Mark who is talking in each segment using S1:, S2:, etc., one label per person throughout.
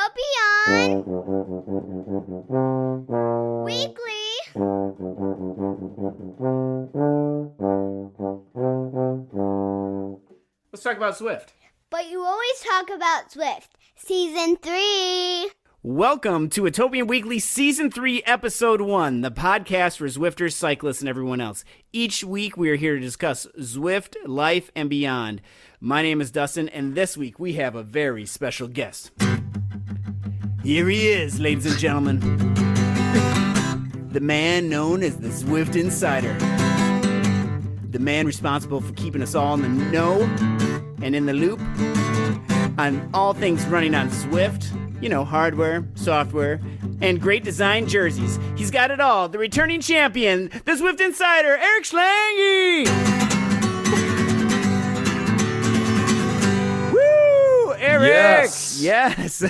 S1: Watopian Weekly.
S2: Let's talk about Zwift.
S1: But you always talk about Zwift. Season 3.
S2: Welcome to Watopian Weekly Season 3, Episode 1, the podcast for Zwifters, cyclists, and everyone else. Each week, we are here to discuss Zwift, life, and beyond. My name is Dustin, and this week, we have a very special guest. Here he is, ladies and gentlemen. The man known as the Zwift Insider. The man responsible for keeping us all in the know and in the loop on all things running on Zwift. You know, hardware, software, and great design jerseys. He's got it all. The returning champion, the Zwift Insider, Eric Schlange! Woo! Eric! Yes!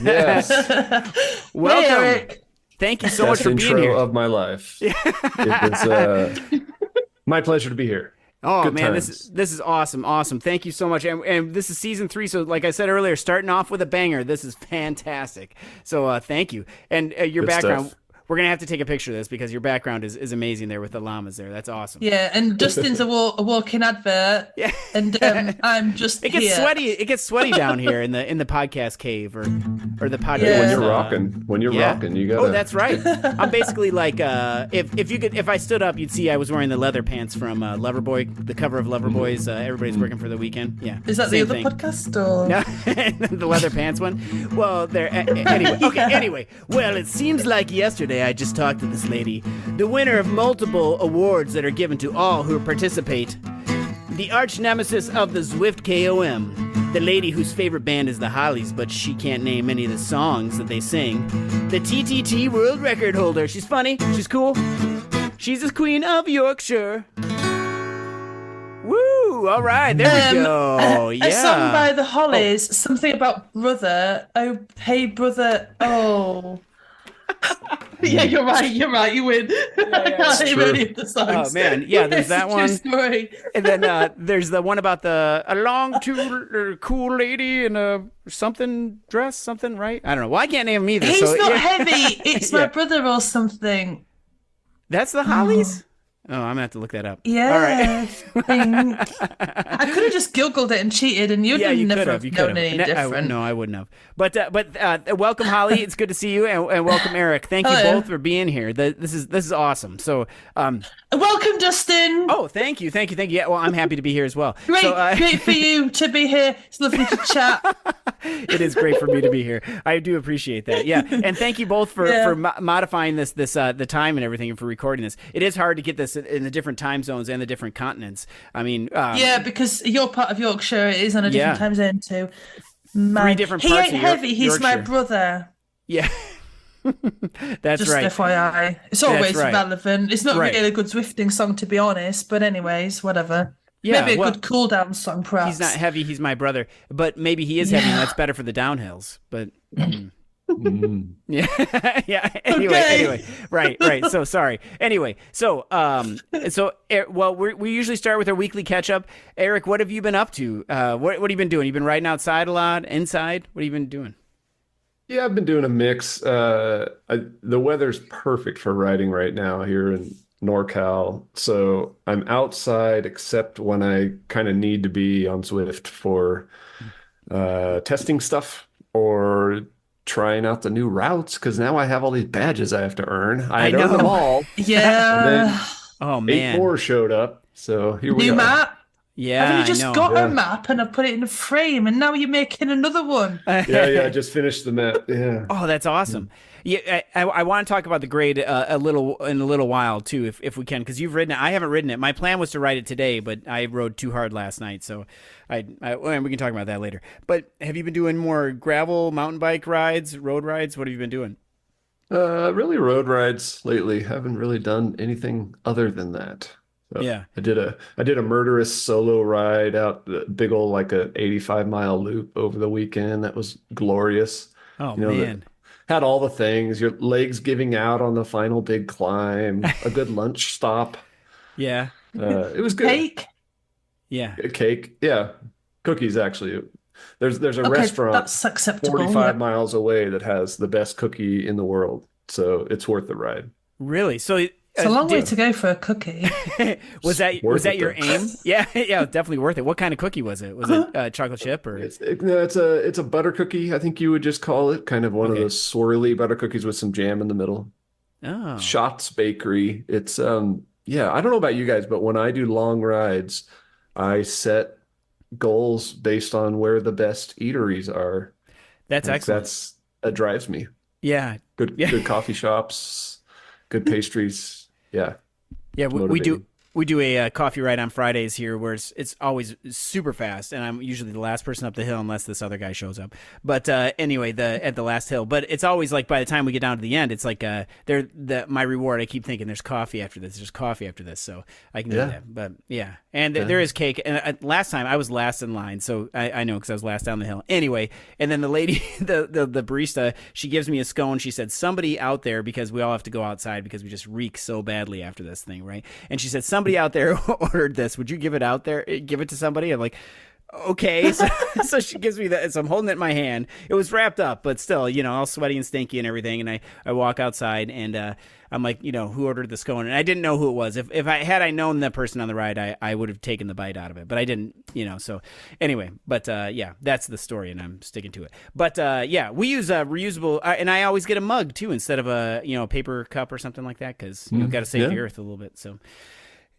S2: Welcome.
S3: Hey, Eric.
S2: Thank you so much for being here.
S3: Intro of my life. It's my pleasure to be here.
S2: Oh,
S3: Good
S2: man,
S3: times.
S2: this is awesome. Thank you so much. And this is Season 3, so like I said earlier, starting off with a banger. This is fantastic. So thank you. And your
S3: Good
S2: background,
S3: stuff.
S2: we're going to have to take a picture of this because your background is amazing there with the llamas there. That's awesome.
S4: Yeah, and Dustin's a walking advert.
S2: Yeah.
S4: And I'm just
S2: It gets
S4: here.
S2: sweaty. It gets sweaty down here in the podcast cave or the podcast.
S4: Yeah.
S3: When you're rocking, you gotta.
S2: Oh, that's right. I'm basically like if I stood up, you'd see I was wearing the leather pants from Loverboy, the cover of Loverboy's. Everybody's working for the weekend. Yeah.
S4: Is that the
S2: Same
S4: other
S2: thing.
S4: podcast? Or?
S2: No, the leather pants one. Well, there. Anyway, okay. Anyway, well, it seems like yesterday I just talked to this lady, the winner of multiple awards that are given to all who participate, the arch nemesis of the Zwift KOM, the lady whose favorite band is the Hollies, but she can't name any of the songs that they sing, the TTT world record holder. She's funny. She's cool. She's the Queen of Yorkshire. Woo! All right, there we go.
S4: A song
S2: Yeah.
S4: by the Hollies, something about brother. Oh, hey brother. Oh. Yeah, you're right. You win. I can't name
S3: true.
S4: any of the songs.
S2: Oh, man. Yeah, there's that
S4: True
S2: one.
S4: story.
S2: And then there's the one about a long, too cool lady in a something dress, something, right? I don't know. Well, I can't name them either.
S4: He's
S2: so,
S4: not
S2: yeah.
S4: heavy. It's
S2: Yeah.
S4: my brother or something.
S2: That's the Hollies? Oh, I'm going to have to look that up.
S4: Yeah.
S2: All right.
S4: I could have just Googled it and cheated, and you'd
S2: Yeah, you
S4: never
S2: could
S4: have
S2: have. You
S4: known
S2: could
S4: any
S2: have.
S4: different.
S2: No, I wouldn't have. But welcome, Holly. It's good to see you, and welcome, Eric. Thank you
S4: Hello.
S2: both for being here. This is awesome. So,
S4: Welcome, Dustin.
S2: oh, thank you. Yeah, well, I'm happy to be here as well.
S4: Great,
S2: So,
S4: great for you to be here. It's lovely to chat.
S2: It is great for me to be here. I do appreciate that. Yeah, and thank you both for modifying this the time and everything and for recording this. It is hard to get this in the different time zones and the different continents. I mean,
S4: Yeah, because you're part of Yorkshire. It is on a different
S2: Yeah.
S4: time zone too.
S2: Three different
S4: He
S2: parts
S4: ain't
S2: of
S4: heavy. He's my
S2: Yorkshire.
S4: brother.
S2: Yeah, that's
S4: Just
S2: right.
S4: FYI. It's always
S2: right.
S4: relevant. It's not
S2: Right.
S4: really a good Zwifting song, to be honest. But anyways, whatever.
S2: Yeah,
S4: Maybe a
S2: well,
S4: good cool down song, perhaps.
S2: He's not heavy. He's my brother, but maybe he is heavy, and that's better for the downhills. But yeah, yeah. Anyway, right. So sorry. Anyway, so well, we usually start with our weekly catch up. Eric, what have you been up to? What have you been doing? You been riding outside a lot, inside? What have you been doing?
S3: Yeah, I've been doing a mix. The weather's perfect for riding right now here in NorCal. So I'm outside except when I kind of need to be on Zwift for testing stuff or trying out the new routes because now I have all these badges I have to earn. I
S2: know.
S3: earned them all.
S4: Yeah.
S3: And then
S2: Oh
S3: 8
S2: man,
S3: more showed up. So here we
S4: New
S3: go.
S4: map.
S2: yeah,
S4: Haven't you
S2: I
S4: just
S2: know.
S4: got
S3: Yeah.
S4: a map and I've put it in a frame and now you're making another one?
S3: Yeah, I just finished the map. Yeah.
S2: Oh, that's awesome. Yeah, I want to talk about the grade in a little while too, if we can, because you've ridden it. I haven't ridden it. My plan was to ride it today, but I rode too hard last night, so well, we can talk about that later. But have you been doing more gravel, mountain bike rides, road rides? What have you been doing?
S3: Really road rides lately. Haven't really done anything other than that. So
S2: Yeah.
S3: I did a murderous solo ride out the big old like a 85-mile loop over the weekend. That was glorious.
S2: Oh
S3: You know,
S2: man,
S3: Had all the things, your legs giving out on the final big climb, a good lunch stop.
S2: yeah,
S3: It was good.
S4: Cake?
S2: yeah.
S3: A cake, yeah. Cookies actually. There's a
S4: Okay,
S3: restaurant
S4: that's acceptable.
S3: 45 miles away that has the best cookie in the world, so it's worth the ride.
S2: Really? So
S4: It's a long way to go for a cookie.
S2: was that
S3: Worth it,
S2: your
S3: though.
S2: aim? Yeah, yeah, definitely worth it. What kind of cookie was it? Was it chocolate chip or?
S3: It's a butter cookie, I think you would just call it, kind of one of
S2: Okay.
S3: those swirly butter cookies with some jam in the middle.
S2: Oh,
S3: Shots Bakery. It's yeah, I don't know about you guys, but when I do long rides, I set goals based on where the best eateries are.
S2: that's excellent.
S3: That drives me.
S2: Yeah,
S3: Good
S2: yeah.
S3: good coffee shops, good pastries. Yeah,
S2: Yeah,
S3: it's
S2: we do
S3: motivating.
S2: a coffee ride on Fridays here, where it's always super fast, and I'm usually the last person up the hill unless this other guy shows up. But anyway, at the last hill, but it's always like by the time we get down to the end, it's like my reward. I keep thinking there's coffee after this, so I can do
S3: Yeah.
S2: that. But yeah, and there is cake. And last time I was last in line, so I know because I was last down the hill. Anyway, and then the lady, the barista, she gives me a scone. She said somebody out there, because we all have to go outside because we just reek so badly after this thing, right? And she said somebody out there ordered this. Would you give it out there? Give it to somebody? I'm like, okay. So she gives me that. So I'm holding it in my hand. It was wrapped up, but still, all sweaty and stinky and everything. And I walk outside and I'm like, who ordered the scone? And I didn't know who it was. If I known the person on the ride, I would have taken the bite out of it, but I didn't, so anyway, but yeah, that's the story and I'm sticking to it. But yeah, we use a reusable, and I always get a mug too, instead of a, paper cup or something like that. Cause you've got to save the earth a little bit. So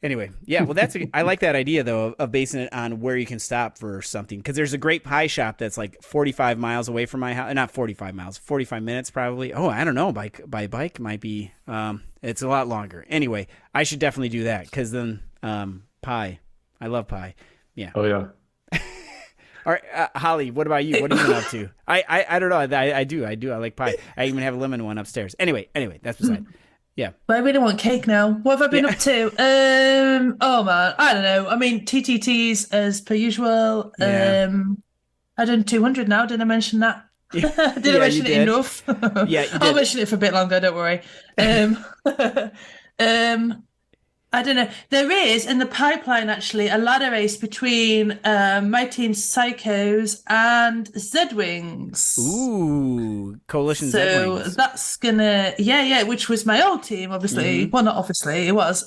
S2: anyway, yeah, well, I like that idea though of basing it on where you can stop for something, because there's a great pie shop that's like 45 miles away from my house. Not 45 miles, 45 minutes probably. Oh, I don't know. By bike might be. It's a lot longer. Anyway, I should definitely do that, because then pie. I love pie. Yeah.
S3: Oh yeah.
S2: All right, Holly, what about you? What have you been up to? I don't know. I do. I like pie. I even have a lemon one upstairs. Anyway, that's beside. Yeah.
S4: But I really want cake now. What have I been up to? Oh man, I don't know. I mean, TTTs as per usual.
S2: Yeah.
S4: I done 200 now. Did I mention that? Did I
S2: Yeah,
S4: mention
S2: you
S4: it
S2: did.
S4: enough?
S2: Yeah, you
S4: I'll
S2: did.
S4: mention it for a bit longer. Don't worry. I don't know. There is in the pipeline actually a ladder race between my team Psychos and Zedwings.
S2: Ooh, Coalition
S4: So
S2: Zedwings.
S4: that's gonna, yeah, which was my old team, obviously. Well, not obviously, it was.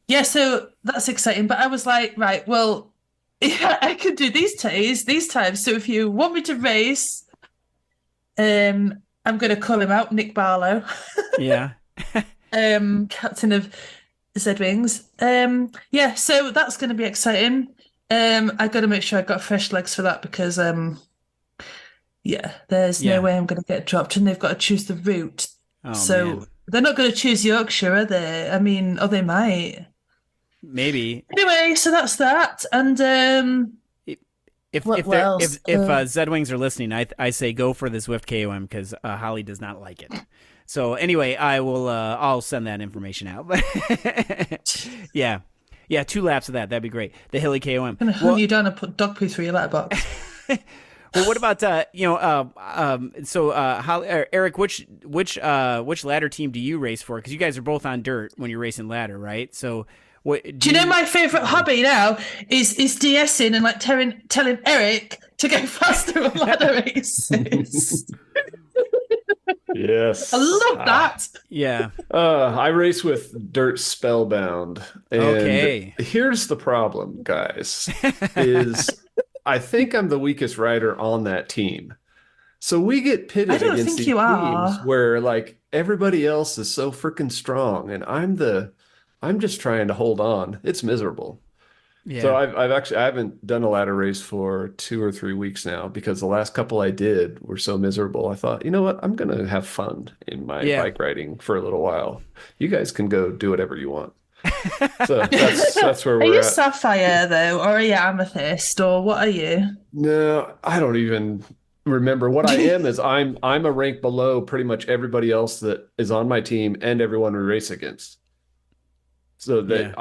S4: Yeah, so that's exciting. But I was like, right, well, yeah, I could do these times. So if you want me to race, I'm gonna call him out, Nick Barlow,
S2: Yeah.
S4: captain of Zedwings. Yeah, so that's gonna be exciting. I gotta make sure I got fresh legs for that because yeah, there's
S2: Yeah.
S4: no way I'm going to get dropped, and they've got to choose the route.
S2: Oh,
S4: So
S2: man.
S4: they're not going to choose Yorkshire, are they? I mean, or they might.
S2: Maybe.
S4: Anyway, so that's that. And
S2: If
S4: What
S2: if they're-
S4: else?
S2: if Zedwings are listening, I say go for the Zwift KOM, because Holly does not like it. So anyway, I'll send that information out. Yeah, 2 laps of that. That'd be great. The Hilly KOM.
S4: I'm going to hunt you down and put dog poo through your letterbox.
S2: Well, what about Holly, Eric? Which ladder team do you race for? Because you guys are both on dirt when you're racing ladder, right? So what
S4: Do you know my favourite hobby now is DSing and like telling Eric to go faster on ladder races.
S3: Yes.
S4: I love that.
S2: Yeah.
S3: I race with Dirt Spellbound. And
S2: Okay.
S3: here's the problem, guys, is I think I'm the weakest rider on that team. So we get pitted
S4: I don't
S3: against
S4: think
S3: these
S4: you
S3: teams
S4: are.
S3: where like everybody else is so freaking strong and I'm just trying to hold on. It's miserable.
S2: Yeah.
S3: So I haven't done a ladder race for 2 or 3 weeks now because the last couple I did were so miserable. I thought, you know what? I'm gonna have fun in my bike riding for a little while. You guys can go do whatever you want. So that's where
S4: Are
S3: we're
S4: you
S3: at.
S4: Sapphire though, or are you Amethyst, or what are you?
S3: No, I don't even remember. What I am is I'm a rank below pretty much everybody else that is on my team and everyone we race against. So that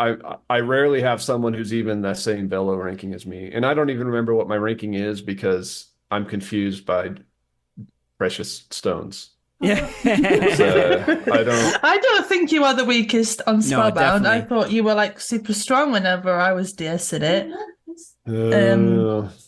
S3: I rarely have someone who's even the same velo ranking as me. And I don't even remember what my ranking is because I'm confused by precious stones.
S2: Yeah.
S4: I don't think you are the weakest on Spellbound. I
S2: definitely.
S4: thought you were like super strong whenever I was DSing it.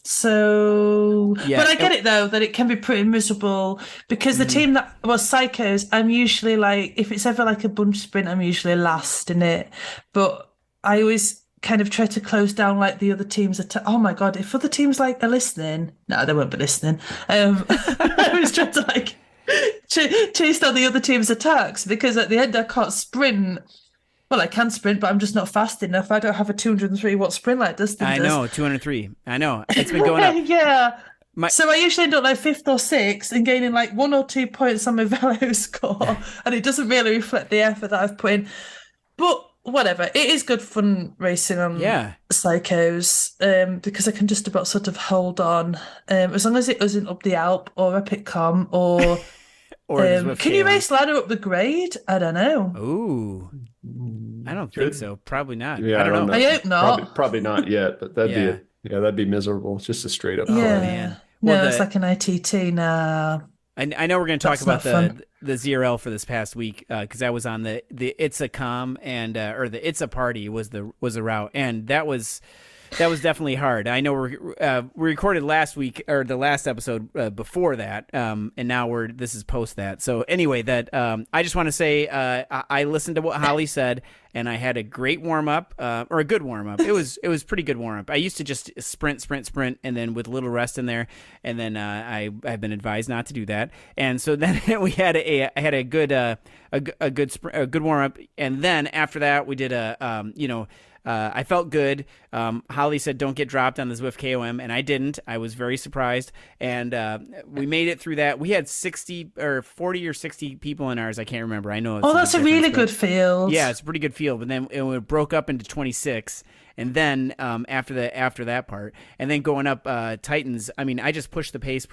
S4: So,
S2: Yeah.
S4: but I get it though, that it can be pretty miserable because the team that was Psychos, I'm usually like, if it's ever like a bunch sprint, I'm usually last in it. But I always kind of try to close down like the other teams. Oh my God, if other teams like are listening, no, they won't be listening. I always try to like chase down the other team's attacks because at the end I can't sprint. Well, I can sprint, but I'm just not fast enough. I don't have a 203 watt sprint like Dustin does.
S2: I know, 203. I know. It's been going up.
S4: Yeah. So I usually end up like 5th or 6th and gaining like 1 or 2 points on my velo score. And it doesn't really reflect the effort that I've put in. But whatever. It is good fun racing on Psychos because I can just about sort of hold on. As long as it isn't up the Alp or Epic Com or... can you race ladder up the grade? I don't know.
S2: Ooh. I don't think so. Probably not.
S3: Yeah,
S2: I don't know.
S4: I hope not.
S3: Probably not yet, but that'd be miserable. It's just a straight up.
S4: Yeah.
S2: Oh, man.
S4: Well, it's like an ITT now.
S2: I know we're going to talk about the ZRL for this past week because I was on the It's a Com and or the It's a Party was the route, and that was definitely hard. I know we recorded last week or the last episode before that, and now this is post that. So anyway, that I just want to say I listened to what Holly said, and I had a great warm up or a good warm up. It was pretty good warm up. I used to just sprint, and then with a little rest in there, and then I've been advised not to do that. And so then I had a good warm up, and then after that we did I felt good. Holly said, don't get dropped on the Zwift KOM, and I didn't. I was very surprised, and we made it through that. We had 40 or 60 people in ours. I can't remember. I know.
S4: That's a really good field.
S2: Yeah, it's a pretty good field, but then it broke up into 26. And then after that part, and then going up Titans, I mean, I just pushed the pace,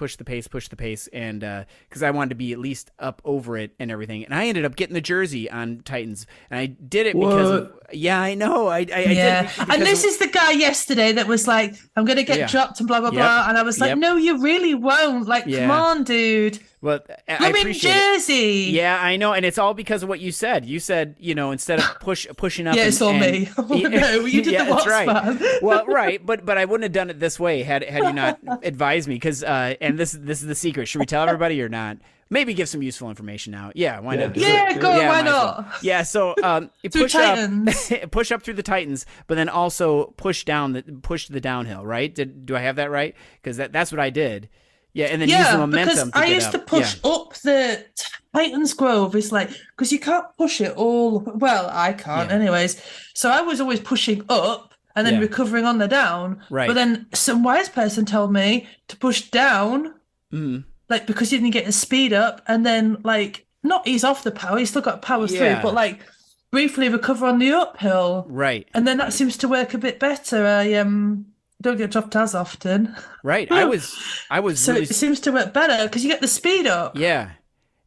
S2: and because I wanted to be at least up over it and everything. And I ended up getting the jersey on Titans, and I did it because I know I did.
S4: And this is the guy yesterday that was like, I'm going to get dropped and blah blah blah, and I was like, no, you really won't. Like, come on, dude.
S2: Well, I appreciate
S4: Jersey.
S2: It. Yeah, I know, and it's all because of what you said. You said, instead of pushing up.
S4: Yeah, it's all me. No, you did the
S2: that's right.
S4: man.
S2: Well, right, but I wouldn't have done it this way had you not advised me. Because and this is the secret. Should we tell everybody or not? Maybe give some useful information now. Yeah, why not?
S4: Yeah, go. Why not?
S2: Yeah, so you push up through the Titans, but then also push to the downhill. Right? Do I have that right? Because that's what I did. Yeah, and then use the momentum.
S4: Because I used to push up the Titans Grove. It's like, because you can't push it all. Well, I can't, anyways. So I was always pushing up and then recovering on the down.
S2: Right.
S4: But then some wise person told me to push down, like because you didn't get the speed up, and then like not ease off the power. You still got power through, but like briefly recover on the uphill.
S2: Right.
S4: And then that seems to work a bit better. I don't get dropped as often.
S2: Right. I was
S4: so
S2: really...
S4: it seems to work better because you get the speed up.
S2: Yeah.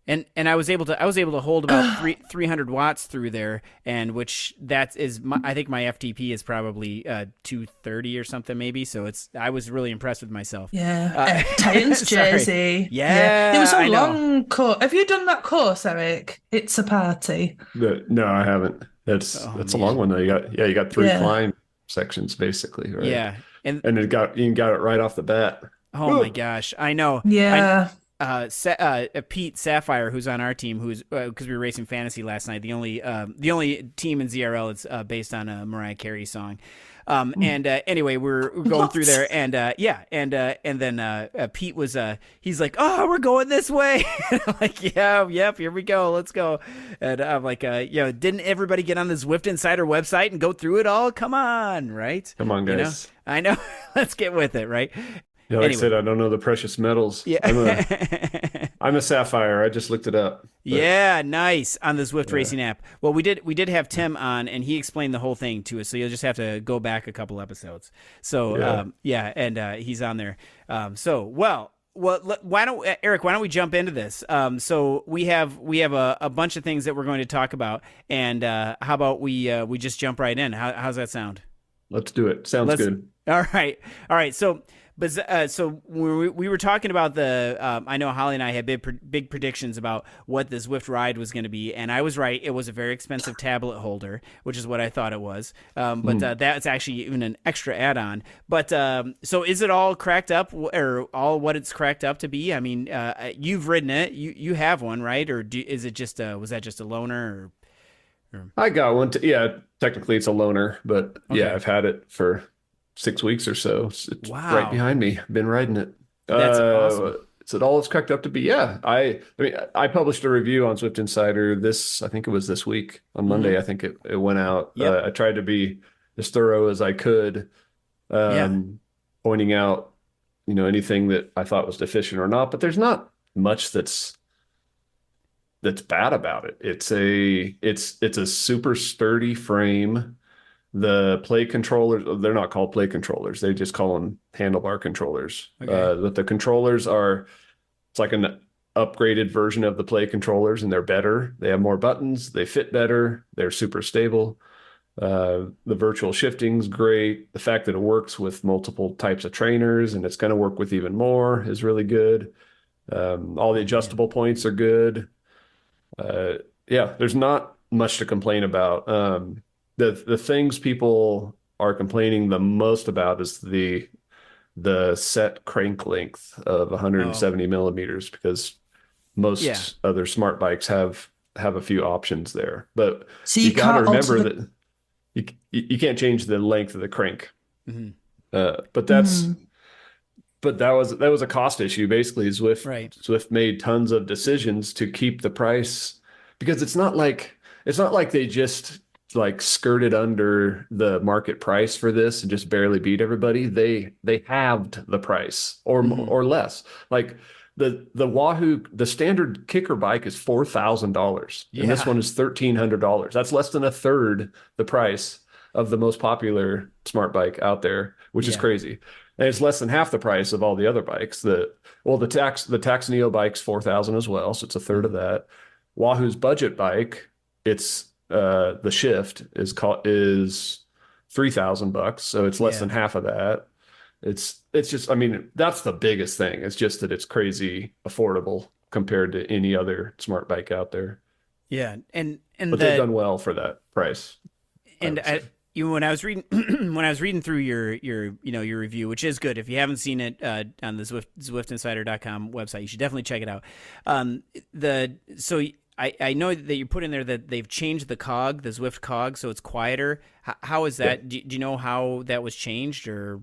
S2: And I was able to hold about 300 watts through there, and which I think my FTP is probably 230 or something maybe. So I was really impressed with myself.
S4: Yeah, Titans jersey.
S2: Yeah,
S4: it was a long course. Have you done that course, Eric? It's a party.
S3: No, I haven't. That's a long one though. You got 3 climb sections basically, right?
S2: Yeah, and
S3: you got it right off the bat.
S2: Oh my gosh, I know.
S4: Yeah.
S2: Pete Sapphire, who's on our team, who's because we were racing fantasy last night. The only team in ZRL that's based on a Mariah Carey song. And anyway, we're going through there, and and then Pete was he's like, oh, we're going this way. And I'm like, yep, here we go, let's go. And I'm like, didn't everybody get on the Zwift Insider website and go through it all? Come on, right?
S3: Come on, guys.
S2: I know. Let's get with it, right?
S3: Yeah, like I said, I don't know the precious metals.
S2: Yeah.
S3: I'm a Sapphire. I just looked it up. But...
S2: Yeah, nice, on the Zwift Racing app. Well, we did have Tim on, and he explained the whole thing to us, so you'll just have to go back a couple episodes. So, and he's on there. Why don't Eric? Why don't we jump into this? So we have a bunch of things that we're going to talk about, and how about we just jump right in? How's that sound?
S3: Let's do it. Sounds good.
S2: All right. So But so when we were talking about I know Holly and I had big predictions about what the Zwift Ride was going to be, and I was right. It was a very expensive tablet holder, which is what I thought it was. But that's actually even an extra add-on. But so is it all cracked up, or all what it's cracked up to be? I mean, you've ridden it. You have one, right? Or is it just was that just a loaner?
S3: I got one. Yeah, technically it's a loaner, but
S2: Okay.
S3: yeah, I've had it for 6 weeks or so. It's
S2: Wow.
S3: right behind me. Been riding it.
S2: That's awesome.
S3: Is it all it's cracked up to be? Yeah. I mean, I published a review on Swift Insider I think it was this week on Monday. I think it went out.
S2: Yep.
S3: I tried to be as thorough as I could, pointing out, anything that I thought was deficient or not, but there's not much that's bad about it. It's a super sturdy frame. The play controllers, they're not called play controllers. They just call them handlebar controllers.
S2: Okay.
S3: But the controllers it's like an upgraded version of the play controllers, and they're better. They have more buttons. They fit better. They're super stable. The virtual shifting's great. The fact that it works with multiple types of trainers and it's going to work with even more is really good. All the adjustable points are good. There's not much to complain about. The things people are complaining the most about is the set crank length of 170 millimeters, because most other smart bikes have a few options there. But
S4: So
S3: you got to
S4: can't
S3: remember
S4: alter
S3: that you can't change the length of the crank.
S2: Mm-hmm.
S3: But that was a cost issue. Basically, Zwift made tons of decisions to keep the price, because it's not like they just like skirted under the market price for this and just barely beat everybody. They halved the price or less. Like the Wahoo, the standard kicker bike is $4,000, and this one is $1,300. That's less than a third the price of the most popular smart bike out there, which is crazy. And it's less than half the price of all the other bikes. The Tax Neo bike's $4,000 as well, so it's a third of that. Wahoo's budget bike, it's the Shift is $3,000, so it's less than half of that. It's just, I mean, that's the biggest thing. It's just that it's crazy affordable compared to any other smart bike out there.
S2: Yeah,
S3: but they've done well for that price.
S2: And when I was reading through your review, which is good. If you haven't seen it on the ZwiftInsider.com website, you should definitely check it out. I know that you put in there that they've changed the cog, the Zwift cog, so it's quieter. How is that? Yeah. Do you know how that was changed, or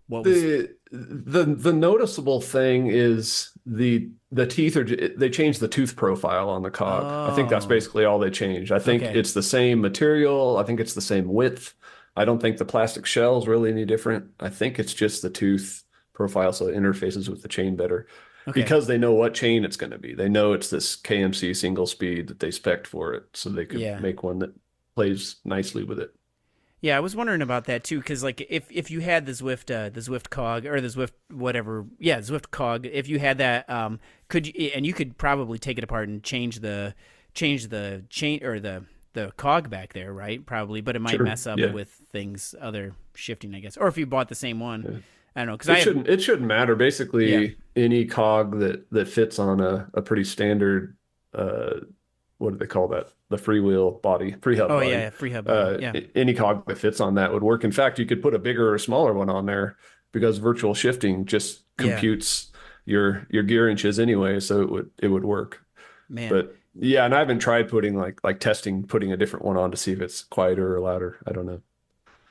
S2: what was
S3: the noticeable thing is the teeth they changed the tooth profile on the cog. I think that's basically all they changed. I think it's the same material. I think it's the same width. I don't think the plastic shell is really any different. I think it's just the tooth profile, so it interfaces with the chain better. Because they know what chain it's going to be. They know it's this KMC single speed that they spec'd for it, so they could make one that plays nicely with it.
S2: Yeah, I was wondering about that too, because like if you had the Zwift cog or the Zwift whatever, Zwift cog, if you had that, you could probably take it apart and change the chain or the cog back there, right? Probably, but it might mess up with things, other shifting, I guess. Or if you bought the same one. Yeah. I don't know, because
S3: it shouldn't matter. Basically, any cog that fits on a pretty standard, what do they call that? The freewheel body, pre-hub body.
S2: Oh yeah, free-hub body.
S3: Any cog that fits on that would work. In fact, you could put a bigger or smaller one on there, because virtual shifting just computes your gear inches anyway, so it would work.
S2: Man.
S3: But yeah, and I haven't tried putting putting a different one on to see if it's quieter or louder. I don't know.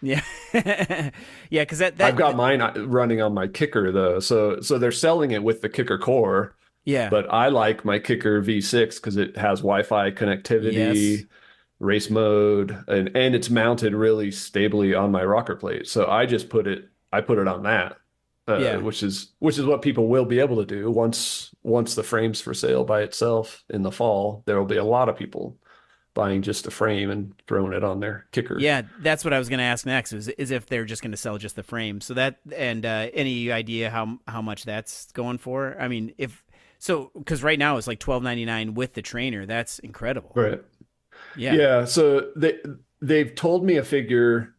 S2: Yeah. Yeah, because
S3: I've got mine running on my kicker though, so they're selling it with the kicker core.
S2: Yeah,
S3: but I like my kicker V6 because it has Wi-Fi connectivity, race mode, and it's mounted really stably on my rocker plate. So I just put it on that, which is what people will be able to do once the frame's for sale by itself in the fall. There will be a lot of people buying just a frame and throwing it on their kicker.
S2: Yeah, that's what I was going to ask next. Is if they're just going to sell just the frame. So that, and any idea how much that's going for? I mean, because right now it's like $12.99 with the trainer. That's incredible.
S3: Right.
S2: Yeah.
S3: Yeah. So they've told me a figure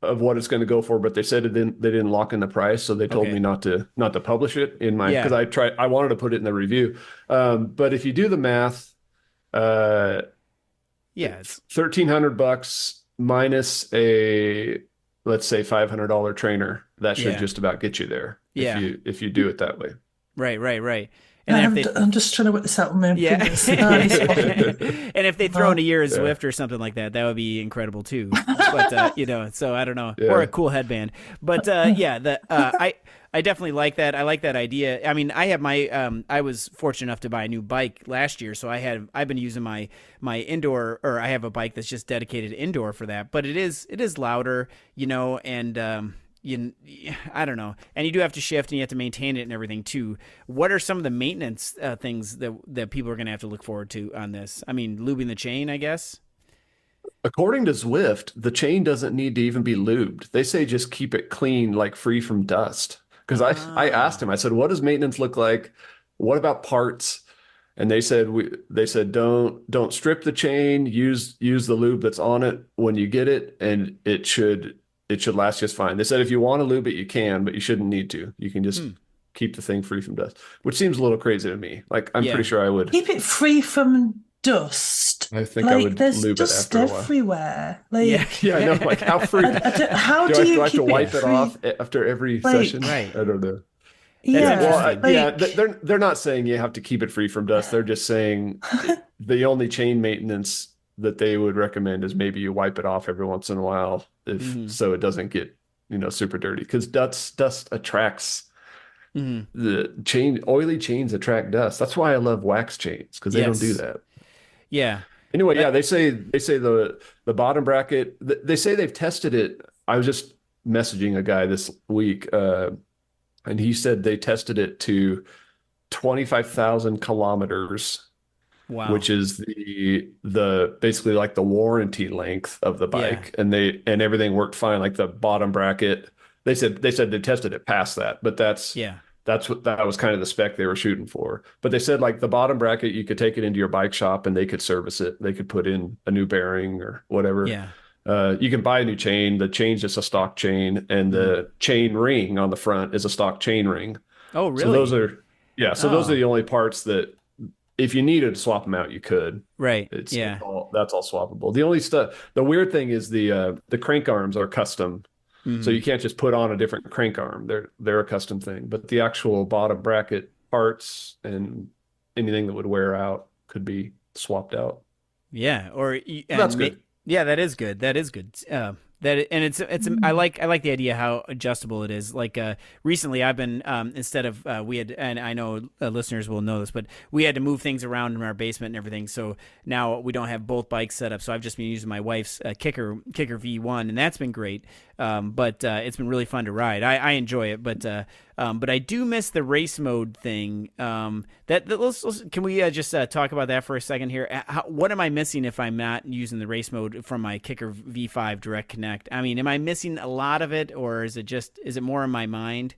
S3: of what it's going to go for, but they said they didn't lock in the price, so they told
S2: Okay.
S3: me not to publish it in my,
S2: Yeah.
S3: because I wanted to put it in the review. But if you do the math,
S2: Yeah, it's
S3: $1,300 minus a, let's say, $500 trainer, that should
S2: Yeah.
S3: just about get you there.
S2: Yeah.
S3: If you do it that way.
S2: right. And then if they
S4: I'm just trying to work this out on my own
S2: Yeah.
S4: fingers. Nice.
S2: And if they throw in a year of Zwift or something like that, that would be incredible too. But so I don't know, or a cool headband. But I definitely like that. I like that idea. I mean, I have I was fortunate enough to buy a new bike last year, so I've been using my indoor, or I have a bike that's just dedicated indoor for that. But it is louder, and I don't know, and you do have to shift and you have to maintain it and everything too. What are some of the maintenance things that people are going to have to look forward to on this? I mean, lubing the chain, I guess.
S3: According to Zwift, the chain doesn't need to even be lubed. They say just keep it clean, like free from dust. Because I asked him, I said, what does maintenance look like? What about parts? And they said don't strip the chain, use the lube that's on it when you get it, and it should last just fine. They said if you want to lube it, you can, but you shouldn't need to. You can just keep the thing free from dust, which seems a little crazy to me. Like, I'm pretty sure I would.
S4: Keep it free from dust.
S3: I think I would
S4: there's
S3: lube it
S4: dust
S3: after a while.
S4: everywhere.
S3: Yeah, I know. Like, how free?
S4: How do you
S3: I have
S4: keep
S3: to wipe it
S4: free?
S3: off after every
S4: Like-
S3: session?
S2: Right.
S3: I don't know.
S4: Yeah,
S3: Well, they're not saying you have to keep it free from dust. They're just saying the only chain maintenance that they would recommend is maybe you wipe it off every once in a while, so it doesn't get super dirty. Because dust attracts the chain. Oily chains attract dust. That's why I love wax chains, because they don't do that.
S2: Yeah.
S3: Anyway, they say the bottom bracket. They say they've tested it. I was just messaging a guy this week, and he said they tested it to 25,000 kilometers.
S2: Wow.
S3: Which is the basically like the warranty length of the bike, and everything worked fine. Like the bottom bracket, they said they tested it past that, but that was kind of the spec they were shooting for. But they said, like, the bottom bracket, you could take it into your bike shop and they could service it. They could put in a new bearing or whatever.
S2: Yeah.
S3: You can buy a new chain. The chain's just a stock chain, and the chain ring on the front is a stock chain ring.
S2: Oh, really?
S3: So those are the only parts that, if you needed to swap them out, you could.
S2: Right.
S3: That's all swappable. The only stuff, the weird thing is the crank arms are custom. So you can't just put on a different crank arm. They're a custom thing. But the actual bottom bracket parts and anything that would wear out could be swapped out.
S2: Yeah.
S3: That's good.
S2: Yeah, that is good. That is good. I like the idea how adjustable it is. Like, recently I've been, instead of, and I know listeners will know this, but we had to move things around in our basement and everything. So now we don't have both bikes set up. So I've just been using my wife's Kicker V1, and that's been great. But it's been really fun to ride. I enjoy it, but I do miss the race mode thing. Can we just talk about that for a second here? What am I missing if I'm not using the race mode from my Kicker V5 Direct Connect? I mean, am I missing a lot of it, or is it more in my mind?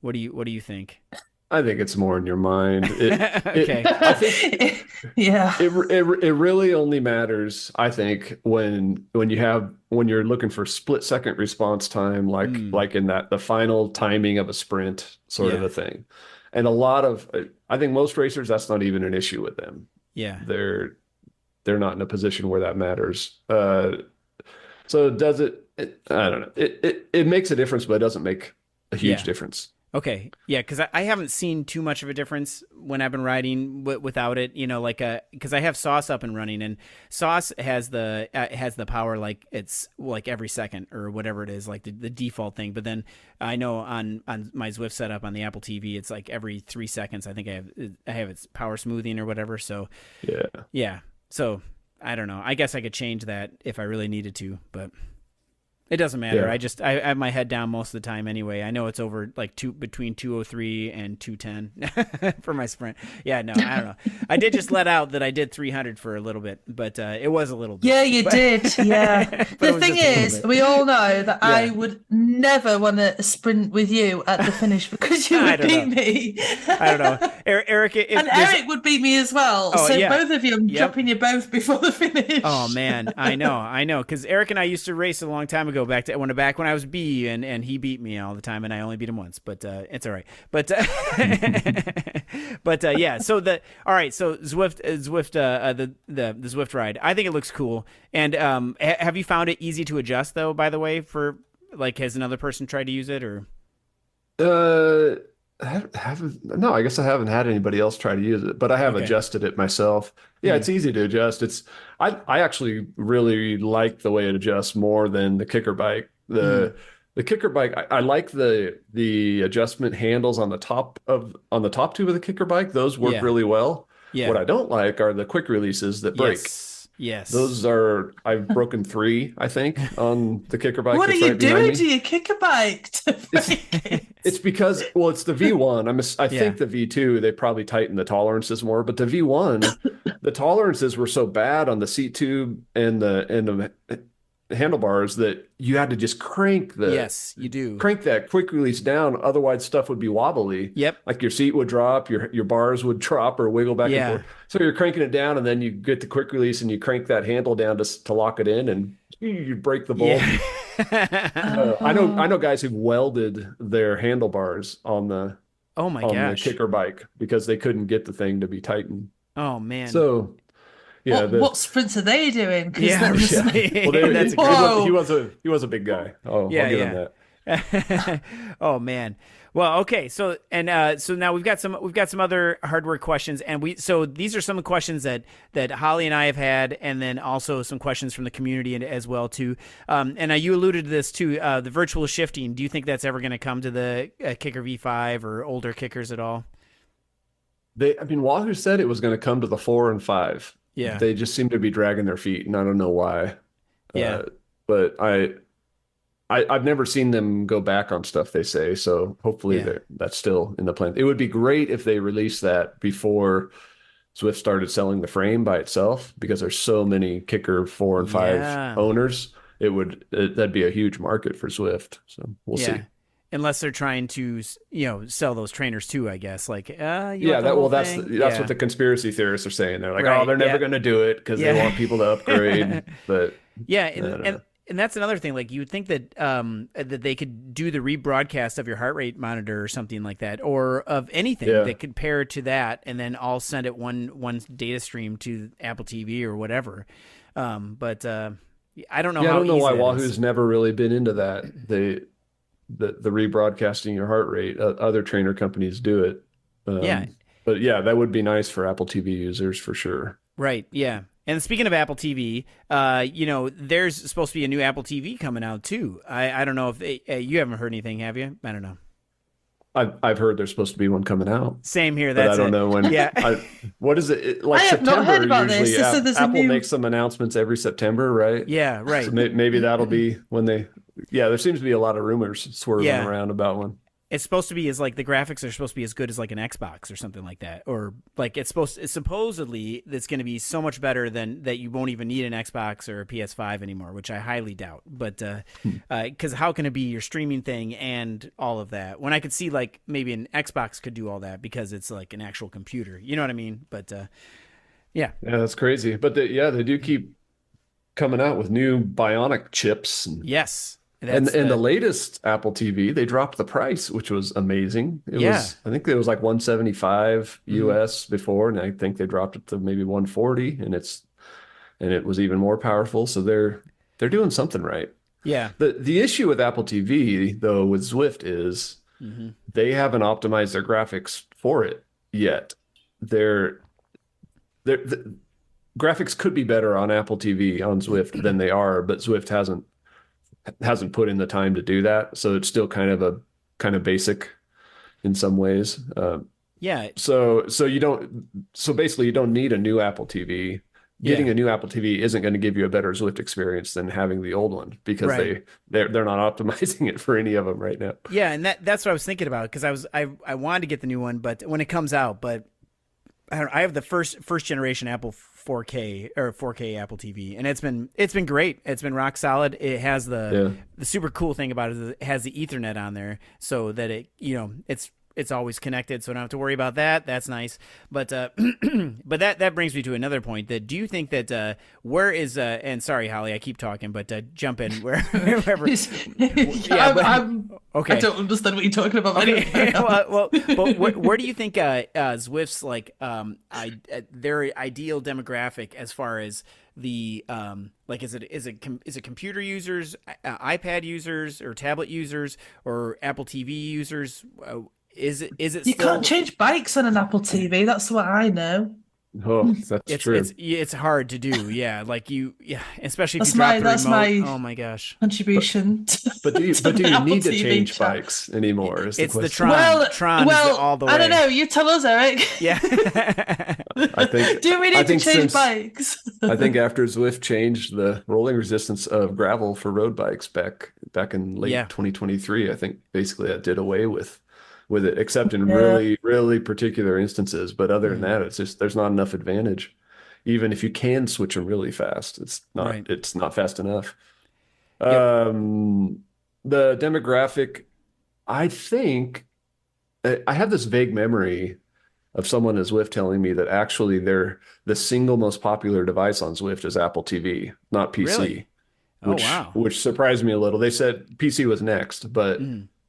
S2: What do you think?
S3: I think it's more in your mind.
S2: Okay.
S3: I think
S4: yeah.
S3: it really only matters, I think, when you're looking for split second response time, like in the final timing of a sprint sort of a thing. And I think most racers, that's not even an issue with them.
S2: Yeah.
S3: They're not in a position where that matters. So does it? I don't know. It makes a difference, but it doesn't make a huge difference.
S2: Okay. Yeah, because I haven't seen too much of a difference when I've been riding without it. Because I have Sauce up and running, and Sauce has the power, like, it's like every second or whatever it is, like the default thing. But then I know on my Zwift setup on the Apple TV, it's like every 3 seconds. I think I have its power smoothing or whatever. So yeah. So I don't know. I guess I could change that if I really needed to, but it doesn't matter.
S3: Yeah.
S2: I have my head down most of the time anyway. I know it's over like between 203 and 210 for my sprint. Yeah, no, I don't know. I did just let out that I did 300 for a little bit, but it was a little bit.
S4: Yeah, you did. Yeah. The thing is, we all know that I would never want to sprint with you at the finish because you would beat me.
S2: I don't know. Eric,
S4: and Eric would beat me as well.
S2: Oh,
S4: so
S2: yeah.
S4: both of you, I'm dropping you both before the finish.
S2: Oh, man. I know. Because Eric and I used to race a long time ago go back to when I was B, and he beat me all the time, and I only beat him once, but it's all right. But yeah. So So Zwift, the Zwift Ride. I think it looks cool. And have you found it easy to adjust though? By the way, for like, has another person tried to use it or?
S3: No, I guess I haven't had anybody else try to use it, but I have adjusted it myself. Yeah, it's easy to adjust. I actually really like the way it adjusts more than the kicker bike. The kicker bike, I like the adjustment handles on the top tube of the kicker bike. Those work really well. Yeah. What I don't like are the quick releases that break.
S2: Yes.
S3: I've broken 3, I think, on the kicker bike.
S4: What are you doing to your kicker bike to break it?
S3: It's because, well, it's the V1. I think the V2, they probably tightened the tolerances more, but the V1, the tolerances were so bad on the seat tube and the handlebars that you had to just crank that quick release down. Otherwise, stuff would be wobbly.
S2: Yep.
S3: Like your seat would drop, your bars would drop or wiggle back and forth. So you're cranking it down, and then you get the quick release and you crank that handle down to lock it in, and you break the bolt. Yeah. I know guys who've welded their handlebars on the the kicker bike because they couldn't get the thing to be tightened.
S2: Oh man.
S3: So yeah,
S4: what sprints are they doing?
S2: Yeah.
S3: Well, he was a big guy. I'll give him that.
S2: Oh man. Well, okay. So now we've got some other hardware questions, and these are some questions that Holly and I have had, and then also some questions from the community as well too. And you alluded to this too. The virtual shifting. Do you think that's ever going to come to the Kicker V5 or older kickers at all?
S3: Wahoo said it was going to come to the 4 and 5.
S2: Yeah.
S3: They just seem to be dragging their feet, and I don't know why.
S2: Yeah.
S3: But I've never seen them go back on stuff they say, so hopefully that's still in the plan. It would be great if they released that before Zwift started selling the frame by itself, because there's so many Kicker 4 and 5 owners. That'd be a huge market for Zwift. So we'll see.
S2: Unless they're trying to, sell those trainers too, I guess. Like,
S3: that's what the conspiracy theorists are saying. They're like, they're never going to do it because they want people to upgrade. But
S2: and that's another thing. Like, you would think that that they could do the rebroadcast of your heart rate monitor or something like that, or of anything that could pair to that, and then all send it one data stream to Apple TV or whatever. But I don't know.
S3: I don't know why Wahoo's never really been into that. The rebroadcasting your heart rate. Other trainer companies do it. But that would be nice for Apple TV users for sure.
S2: Right. Yeah. And speaking of Apple TV, there's supposed to be a new Apple TV coming out too. I don't know if you haven't heard anything, have you? I don't know.
S3: I've heard there's supposed to be one coming out.
S2: Same here.
S3: But I don't know when. Yeah. What is it? Like,
S4: I have
S3: September,
S4: not heard about
S3: usually
S4: this.
S3: Apple makes some announcements every September, right?
S2: Yeah. Right.
S3: So maybe that'll be when they. Yeah, there seems to be a lot of rumors swirling around about one.
S2: It's supposed to be the graphics are supposed to be as good as like an Xbox or something like that, or like supposedly it's going to be so much better than that you won't even need an Xbox or a PS5 anymore, which I highly doubt. But because how can it be your streaming thing and all of that when I could see like maybe an Xbox could do all that because it's like an actual computer, you know what I mean? But yeah, that's
S3: crazy. But they do keep coming out with new bionic chips.
S2: Yes.
S3: And the latest Apple TV, they dropped the price, which was amazing. I think it was like $175 US before, and I think they dropped it to maybe $140, and it was even more powerful. So they're doing something right.
S2: Yeah.
S3: The issue with Apple TV though with Zwift is they haven't optimized their graphics for it yet. The graphics could be better on Apple TV on Zwift than they are, but Zwift hasn't put in the time to do that, so it's still kind of basic in some ways. So basically you don't need a new Apple TV. Getting a new Apple TV isn't going to give you a better Zwift experience than having the old one, because they're not optimizing it for any of them right now.
S2: Yeah, and that's what I was thinking about, because I wanted to get the new one, but when it comes out, but I have the first generation Apple 4K or 4K Apple TV, and it's been great. It's been rock solid. It has the super cool thing about it is it has the Ethernet on there, so that it's it's always connected, so I don't have to worry about that. That's nice. But but that brings me to another point. That do you think that where is and sorry, Holly, I keep talking, but jump in wherever. Okay.
S4: I don't understand what you're talking about.
S2: Okay. But where do you think Zwift's like their ideal demographic as far as the like is it computer users, iPad users, or tablet users, or Apple TV users? Is it
S4: You
S2: still...
S4: can't change bikes on an Apple TV. That's what I know.
S3: Oh, that's true.
S2: It's hard to do. Yeah, like especially if
S4: That's
S2: you drop the
S4: that's
S2: remote.
S4: my
S2: Oh my gosh.
S4: contribution.
S3: But do you
S4: Apple
S3: need to
S4: TV
S3: change
S4: chat.
S3: bikes anymore? Is the
S2: It's the
S3: question.
S2: Tron is all the way.
S4: I don't know. You tell us, Eric.
S2: Yeah.
S3: I think.
S4: Do we need to change
S3: since-
S4: bikes?
S3: I think after Zwift changed the rolling resistance of gravel for road bikes back in late 2023, I think basically that did away with it, except in really, really particular instances. But other than that, it's just there's not enough advantage. Even if you can switch them really fast, it's not fast enough.
S2: Yep.
S3: The demographic, I think, I have this vague memory of someone at Zwift telling me that actually the single most popular device on Zwift is Apple TV, not PC.
S2: Really?
S3: Which surprised me a little. They said PC was next, but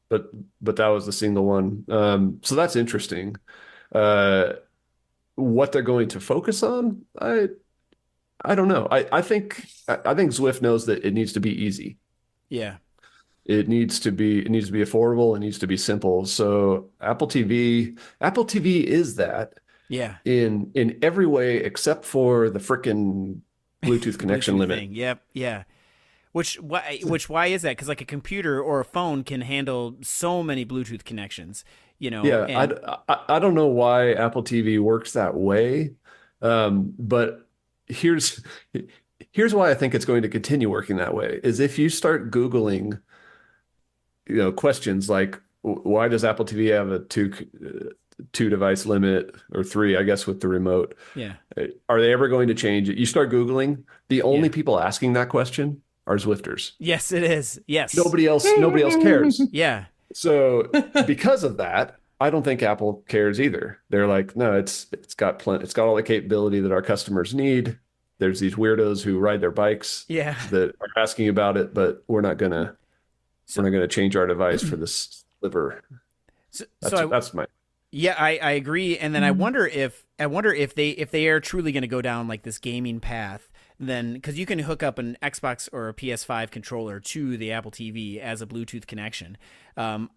S3: that was the single one. So that's interesting. What they're going to focus on, I don't know. I think Zwift knows that it needs to be easy.
S2: Yeah.
S3: It needs to be affordable. It needs to be simple. So Apple TV is that.
S2: Yeah.
S3: In every way except for the frickin' Bluetooth connection
S2: Bluetooth
S3: limit.
S2: thing. Yep. Yeah. Why is that? Because like a computer or a phone can handle so many Bluetooth connections.
S3: Yeah, I don't know why Apple TV works that way, but here's why I think it's going to continue working that way. Is if you start Googling, questions like why does Apple TV have a two device limit, or three, I guess, with the remote?
S2: Yeah.
S3: Are they ever going to change it? You start Googling, the only people asking that question are Zwifters.
S2: Yes, it is. Yes.
S3: Nobody else cares.
S2: Yeah.
S3: So because of that, I don't think Apple cares either. They're like, no, it's got all the capability that our customers need. There's these weirdos who ride their bikes that are asking about it, but we're not gonna change our device for this sliver. That's my.
S2: Yeah, I agree. And then I wonder if they are truly going to go down like this gaming path, then because you can hook up an Xbox or a PS5 controller to the Apple TV as a Bluetooth connection.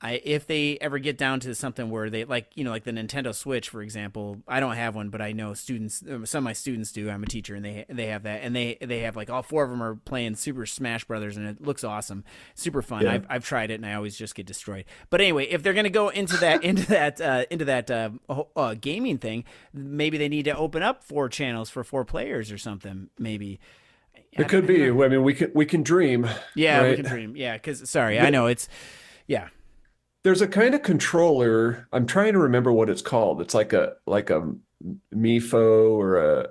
S2: If they ever get down to something where they like the Nintendo Switch, for example, I don't have one, but I know students, some of my students do. I'm a teacher, and they have that, and they have like all four of them are playing Super Smash Brothers, and it looks awesome, super fun.
S3: Yeah.
S2: I've tried it, and I always just get destroyed. But anyway, if they're gonna go into that gaming thing, maybe they need to open up 4 channels for 4 players or something. Maybe
S3: It could be. I mean, we can dream.
S2: Yeah,
S3: right?
S2: we can dream. Yeah, because I know it's. Yeah.
S3: There's a kind of controller. I'm trying to remember what it's called. It's like a MIFO or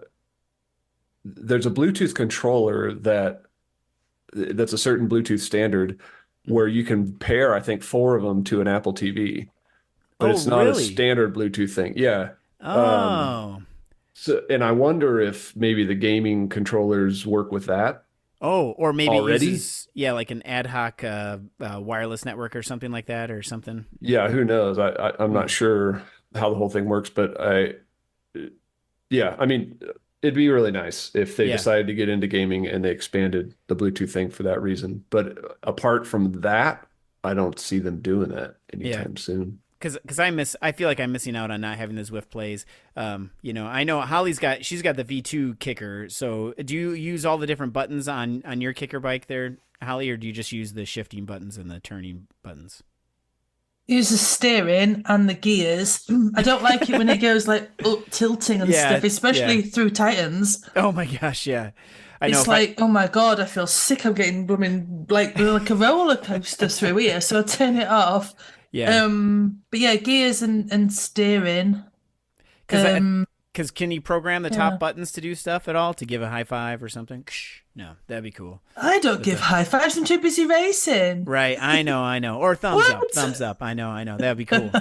S3: there's a Bluetooth controller that's a certain Bluetooth standard where you can pair, I think, 4 of them to an Apple TV. But it's not
S2: really?
S3: a standard Bluetooth thing. Yeah.
S2: Oh.
S3: So, and I wonder if maybe the gaming controllers work with that.
S2: Oh, or maybe
S3: already?
S2: It uses, like an ad hoc wireless network or something like that, or something.
S3: Yeah, who knows? I'm not sure how the whole thing works, but I mean, it'd be really nice if they decided to get into gaming and they expanded the Bluetooth thing for that reason. But apart from that, I don't see them doing that anytime soon.
S2: Because I feel like I'm missing out on not having the Zwift plays. I know Holly's she's got the V2 kicker. So do you use all the different buttons on your kicker bike there, Holly, or do you just use the shifting buttons and the turning buttons?
S4: Use the steering and the gears. I don't like it when it goes like up tilting and stuff, especially through Titans.
S2: Oh my gosh, yeah. I know.
S4: It's like, oh my God, I feel sick. I'm getting blooming like a roller coaster through here. So I turn it off.
S2: Yeah.
S4: But yeah, gears and steering.
S2: Because can you program the top buttons to do stuff at all? To give a high five or something? No, that'd be cool.
S4: I don't give high fives. I'm too busy racing.
S2: Right. I know. Or thumbs up. I know. That'd be cool.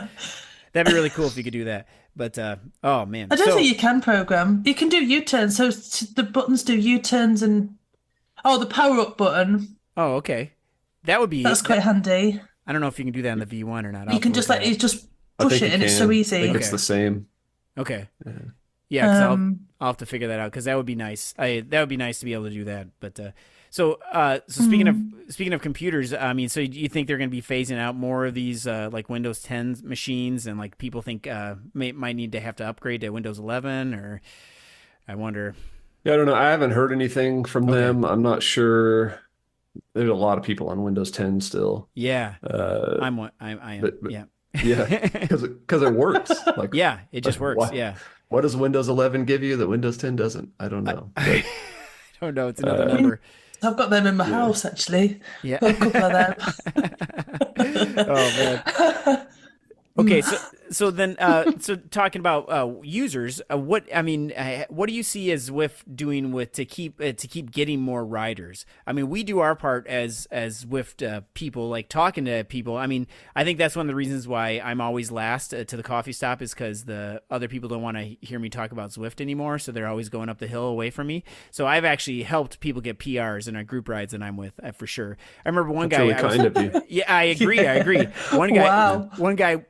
S2: That'd be really cool if you could do that. But oh man,
S4: I don't think you can program. You can do U-turns. So the buttons do U-turns and the power up button.
S2: Oh, okay. That would be
S4: That's quite handy.
S2: I don't know if you can do that in the V1 or not.
S4: You can just you just push it and it's so
S3: I
S4: easy.
S3: think it's the same.
S2: Okay. Yeah, because I'll have to figure that out because that would be nice. That would be nice to be able to do that. But so speaking of computers, I mean, so you think they're going to be phasing out more of these like Windows 10 machines, and like people think might need to have to upgrade to Windows 11, or I wonder.
S3: Yeah, I don't know. I haven't heard anything from them. I'm not sure. There's a lot of people on Windows 10 still.
S2: Yeah, I am.
S3: But,
S2: yeah.
S3: Yeah, because it works. Like,
S2: yeah, it just works.
S3: What,
S2: yeah.
S3: What does Windows 11 give you that Windows 10 doesn't? I don't know.
S2: I don't know. It's another number.
S4: I've got them in my house actually.
S2: Yeah,
S4: got a couple of them.
S2: Oh man. Okay, so then so talking about users, what do you see as Zwift doing to keep getting more riders? I mean, we do our part as Zwift people, like talking to people. I mean, I think that's one of the reasons why I'm always last to the coffee stop is because the other people don't want to hear me talk about Zwift anymore, so they're always going up the hill away from me. So I've actually helped people get PRs in our group rides that I'm with, for sure. I remember one guy.
S3: That's really kind of you.
S2: Yeah, I agree. One guy.
S4: Wow.
S2: One guy.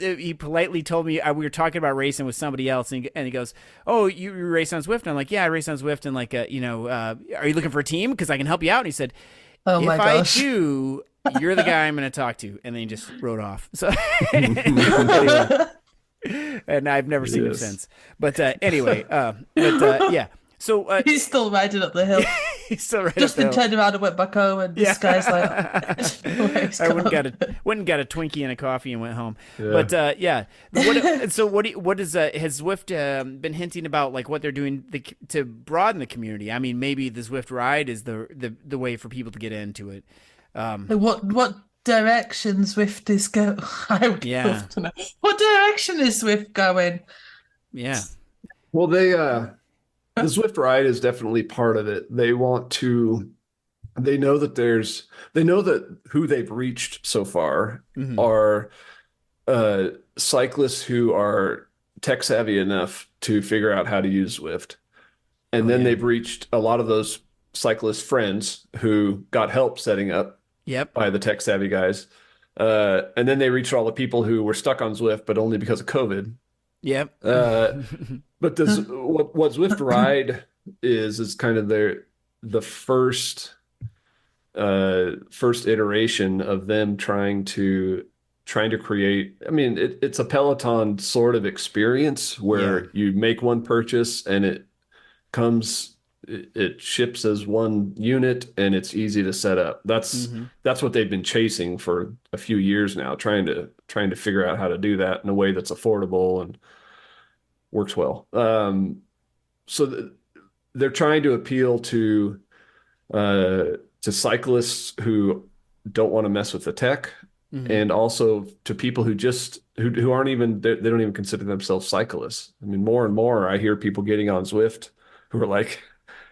S2: He politely told me we were talking about racing with somebody else, and he goes, "Oh, you race on Zwift?" And I'm like, "Yeah, I race on Zwift." And like, are you looking for a team? Because I can help you out. And he said,
S4: "Oh my gosh,
S2: if I do, you're the guy I'm going to talk to." And then he just rode off. So, anyway. And I've never seen him since. But anyway, yeah. So
S4: he's still riding up the hill.
S2: He's still right.
S4: Just been turned around and went back home, and this guy's like,
S2: I went and got a Twinkie and a coffee and went home.
S3: Yeah.
S2: But yeah. What has Zwift been hinting about, like what they're doing to broaden the community? I mean, maybe the Zwift Ride is the way for people to get into it.
S4: What direction Zwift is going? I would love to know. What direction is Zwift going?
S2: Yeah.
S3: Well, the Zwift Ride is definitely part of it. They know that who they've reached so far are cyclists who are tech savvy enough to figure out how to use Zwift. And then they've reached a lot of those cyclist friends who got help setting up by the tech savvy guys. And then they reached all the people who were stuck on Zwift, but only because of COVID.
S2: Yep.
S3: But what Zwift Ride is kind of the first iteration of them trying to create. I mean, it's a Peloton sort of experience where you make one purchase and it ships as one unit and it's easy to set up. That's what they've been chasing for a few years now, trying to figure out how to do that in a way that's affordable and works well. So they're trying to appeal to cyclists who don't want to mess with the tech, and also to people who aren't even, they don't even consider themselves cyclists. I mean, more and more I hear people getting on Zwift who are like,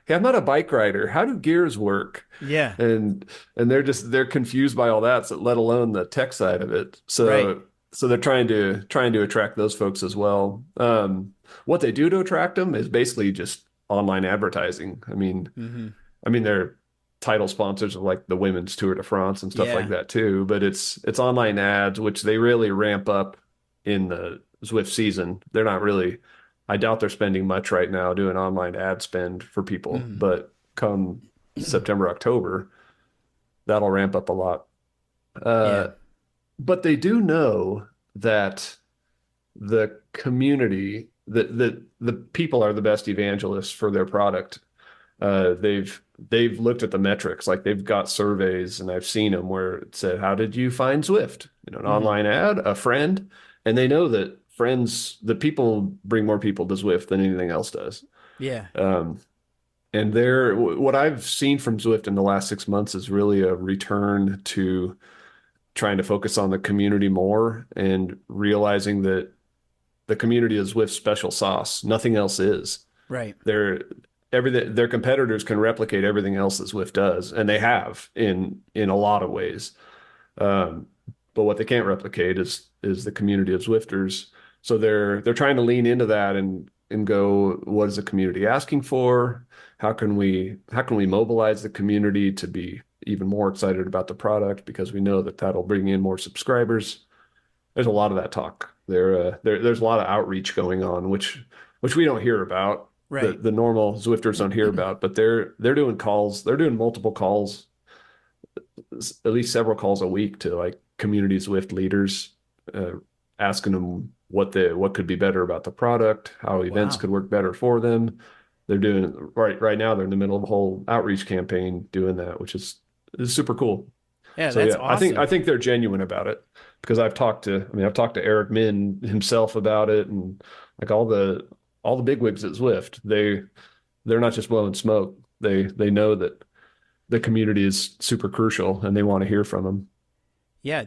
S3: "Hey, I'm not a bike rider. How do gears work?"
S2: Yeah.
S3: And they're confused by all that, so let alone the tech side of it. So they're trying to attract those folks as well. What they do to attract them is basically just online advertising. I mean, they're title sponsors of like the Women's Tour de France and stuff like that too. But it's online ads, which they really ramp up in the Zwift season. They're not really. I doubt they're spending much right now doing online ad spend for people. But come September, October, that'll ramp up a lot. But they do know that the community, that the people are the best evangelists for their product. They've looked at the metrics, like they've got surveys, and I've seen them where it said, "How did you find Zwift?" An online ad, a friend, and they know that the people bring more people to Zwift than anything else does. Yeah. And what I've seen from Zwift in the last 6 months is really a return to trying to focus on the community more and realizing that the community is Zwift's special sauce. Nothing else is. Right. Their competitors can replicate everything else that Zwift does, and they have in a lot of ways. But but what they can't replicate is the community of Zwifters. So they're trying to lean into that and go, what is the community asking for? How can we mobilize the community to be even more excited about the product, because we know that that'll bring in more subscribers. There's a lot of that talk. There's a lot of outreach going on, which we don't hear about.
S2: Right.
S3: The normal Zwifters don't hear about, but they're doing calls. They're doing multiple calls, at least several calls a week to like community Zwift leaders, asking them what could be better about the product, how events could work better for them. They're doing right now. They're in the middle of a whole outreach campaign doing that, which is super cool.
S2: Yeah, so, that's awesome.
S3: I think they're genuine about it, because I've talked to Eric Min himself about it, and like all the bigwigs at Zwift. They're not just blowing smoke. They know that the community is super crucial, and they want to hear from them.
S2: Yeah,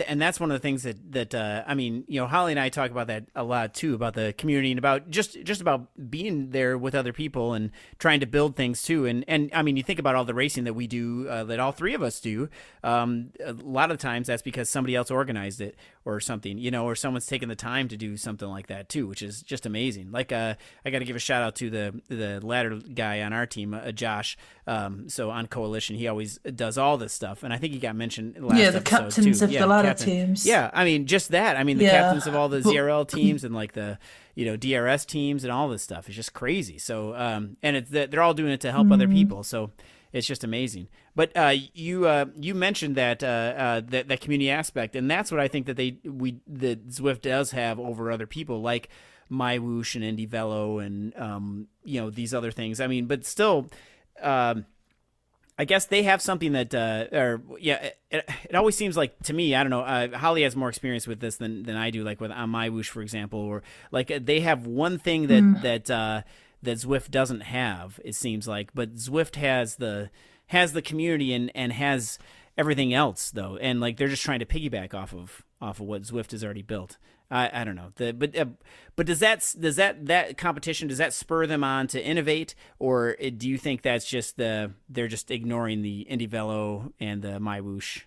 S2: and that's one of the things that I mean, Holly and I talk about that a lot too, about the community and about just about being there with other people and trying to build things too. And I mean, you think about all the racing that we do, that all three of us do. A lot of times that's because somebody else organized it or something, or someone's taken the time to do something like that too, which is just amazing. Like I got to give a shout out to the ladder guy on our team, Josh. So on Coalition, he always does all this stuff, and I think he got mentioned last episode too.
S4: Captains of the ladder teams.
S2: Yeah, I mean, just that. I mean, the captains of all the ZRL teams and like the DRS teams and all this stuff is just crazy. So and they're all doing it to help other people. So it's just amazing. But you mentioned that that community aspect, and that's what I think that that Zwift does have over other people like MyWoosh and Indie Velo and these other things. I mean, but still. I guess they have something that, it always seems like to me, I don't know, Holly has more experience with this than I do, like on MyWoosh, for example, or like they have one thing that Zwift doesn't have, it seems like, but Zwift has the community and has everything else though. And like, they're just trying to piggyback off of what Zwift has already built. I don't know, but does that competition, does that spur them on to innovate, or do you think that's just they're just ignoring the Indie Velo and the MyWoosh?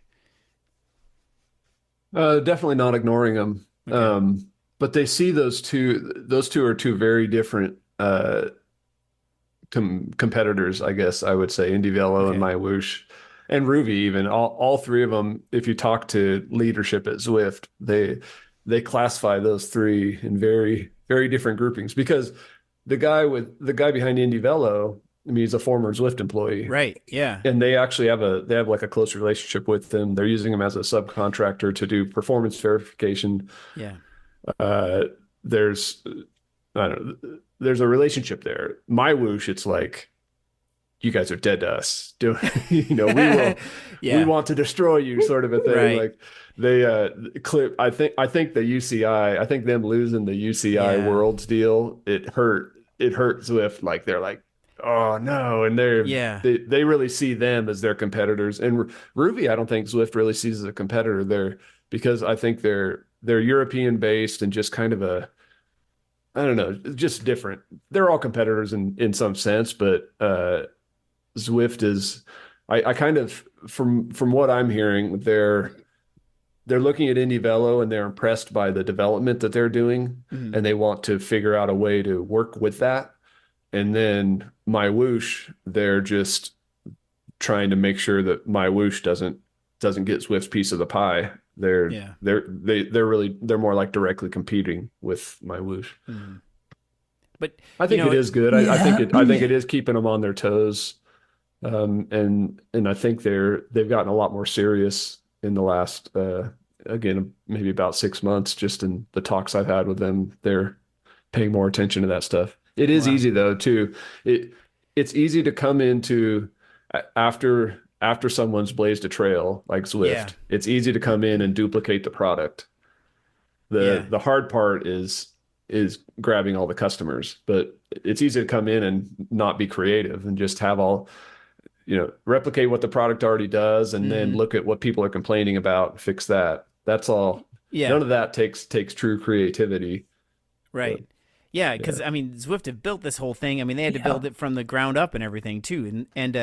S3: Definitely not ignoring them, okay. But they see those two are two very different competitors, I guess I would say, Indie Velo and MyWoosh. And Ruby, even all three of them. If you talk to leadership at Zwift, they classify those three in very, very different groupings, because the guy behind Indie Velo, I mean, he's a former Zwift employee. Right. Yeah. And they actually have like a close relationship with them. They're using him as a subcontractor to do performance verification. Yeah. There's a relationship there. MyWoosh, it's like, you guys are dead to us. We want to destroy you, sort of a thing. Right. Like they I think the UCI, I think them losing the UCI Worlds deal, it hurt Zwift. Like they're like, oh no, and they really see them as their competitors. And Ruby, I don't think Zwift really sees as a competitor there, because I think they're European based and just kind of I don't know, just different. They're all competitors in some sense, but Zwift is, I kind of, from what I'm hearing, they're looking at Indie Velo and they're impressed by the development that they're doing, and they want to figure out a way to work with that. And then MyWoosh, they're just trying to make sure that MyWoosh doesn't get Zwift's piece of the pie. They're more like directly competing with MyWoosh. But I think it is good. I think it is keeping them on their toes. And I think they've gotten a lot more serious in the last, again, maybe about 6 months, just in the talks I've had with them. They're paying more attention to that stuff. It is easy though, too. It's easy to come into after someone's blazed a trail like Zwift. Yeah. It's easy to come in and duplicate the product. The hard part is grabbing all the customers, but it's easy to come in and not be creative and just have replicate what the product already does, and then look at what people are complaining about, fix that. That's all. Yeah. None of that takes true creativity.
S2: Right. Yeah, because I mean, Zwift have built this whole thing. I mean, they had to build it from the ground up and everything too. And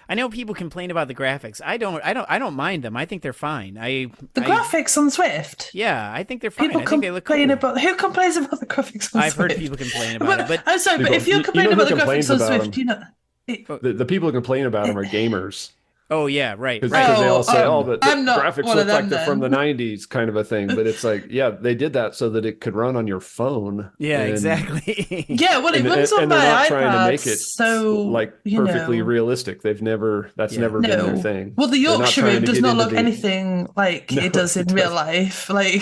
S2: I know people complain about the graphics. I don't mind them. I think they're fine.
S4: Graphics on Zwift.
S2: Yeah, I think they're fine.
S4: People
S2: I think they look cool.
S4: who complains about the graphics on Zwift?
S2: I've heard people complain about it, but
S4: I'm sorry, but if you're complaining about the graphics on Zwift, you know.
S3: The people who complain about them are gamers.
S2: Oh yeah, right.
S3: Because they all say, but the
S4: I'm not
S3: graphics
S4: one
S3: look
S4: of them
S3: like they're from the 90s kind of a thing. But it's like, yeah, they did that so that it could run on your phone.
S2: Yeah, exactly.
S4: Yeah, well, it runs on my
S3: they're not
S4: iPad,
S3: trying to make it
S4: so
S3: like perfectly realistic. That's never been their thing.
S4: Well, the Yorkshire route does not look
S3: the...
S4: anything like it does in real life. Like,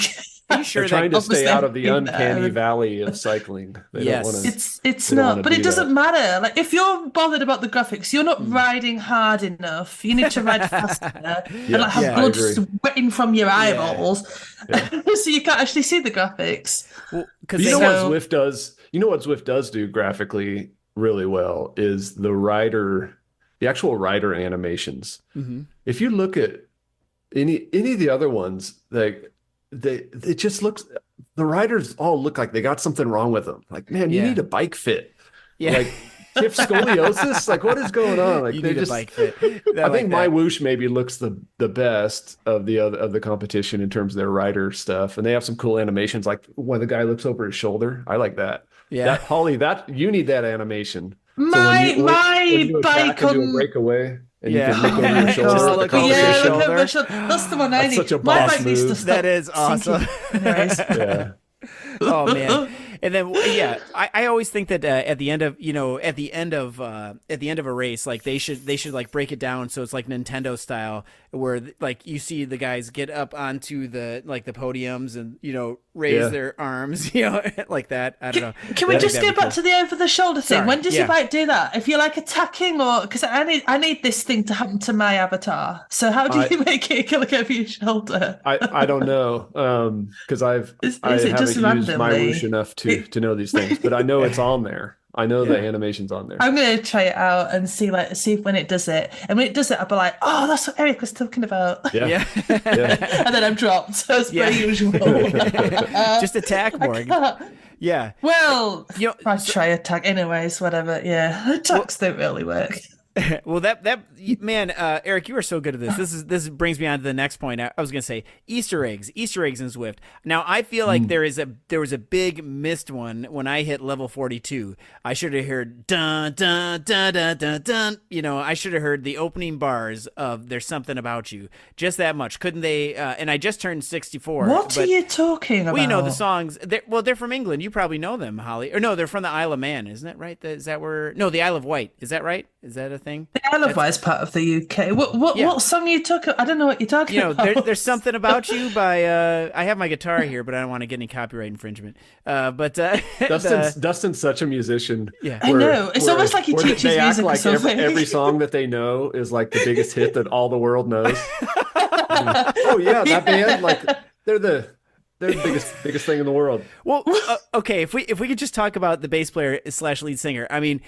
S2: Are you sure
S3: they're trying to stay out of the uncanny valley of cycling. They don't want to.
S4: It's not, but it doesn't matter. Like, if you're bothered about the graphics, you're not riding hard enough. You need to ride faster and like have blood sweating from your eyeballs, so you can't actually see the graphics.
S2: Well,
S3: because you know what Zwift does. You know what Zwift does do graphically really well is the actual rider animations. Mm-hmm. If you look at any of the other ones, like. It just looks, the riders all look like they got something wrong with them. Like, man, you need a bike fit. Yeah. Like, do you have scoliosis? Like, what is going on? Like,
S2: you need a bike fit.
S3: I think my whoosh maybe looks the best of the competition in terms of their rider stuff, and they have some cool animations. Like when the guy looks over his shoulder, I like that. Yeah, Holly, you need that animation.
S4: My bike on
S3: a breakaway. And you can look over your shoulder.
S2: Look over your shoulder.
S4: That's the one I need.
S3: Such a boss
S2: move. That is awesome.
S3: Yeah.
S2: Oh man. And then I always think that at the end of a race, like they should like break it down so it's like Nintendo style, where like you see the guys get up onto the podiums and raise their arms, like that. I don't know.
S4: Can we just go back to the over the shoulder thing? Sorry. When does your bike do that? If you're like attacking, or because I need this thing to happen to my avatar. So how do you make it look over your shoulder?
S3: I don't know, because I haven't used my whoosh enough to know these things, but I know it's on there. I know the animation's on there.
S4: I'm going to try it out and see when it does it. And when it does it, I'll be like, oh, that's what Eric was talking about.
S3: Yeah.
S4: And then I'm dropped. So it's very usual.
S2: Just attack more. Yeah.
S4: Well, I try attack anyways, whatever. Yeah. Attacks don't really work.
S2: Well, that man, Eric, you are so good at this. This brings me on to the next point. I was gonna say Easter eggs in Zwift. Now I feel like there was a big missed one when I hit level 42. I should have heard dun dun dun dun dun dun. I should have heard the opening bars of "There's Something About You." Just that much. Couldn't they? And I just turned 64.
S4: What are you talking about?
S2: Well, the songs. They're from England. You probably know them, Holly. Or no, they're from the Isle of Man, isn't that right? Is that where? No, the Isle of Wight. Is that right? Is that a thing?
S4: The Isle of Wight is part of the UK. What song you took? I don't know what you're talking about.
S2: There's Something About You by. I have my guitar here, but I don't want to get any copyright infringement.
S3: Dustin's such a musician.
S2: Yeah,
S4: I know. It's almost like he teaches
S3: they
S4: music
S3: act like
S4: or something.
S3: Every song that they know is like the biggest hit that all the world knows. Oh yeah, that band, like they're the biggest thing in the world.
S2: Well, okay, if we could just talk about the bass player / lead singer. I mean,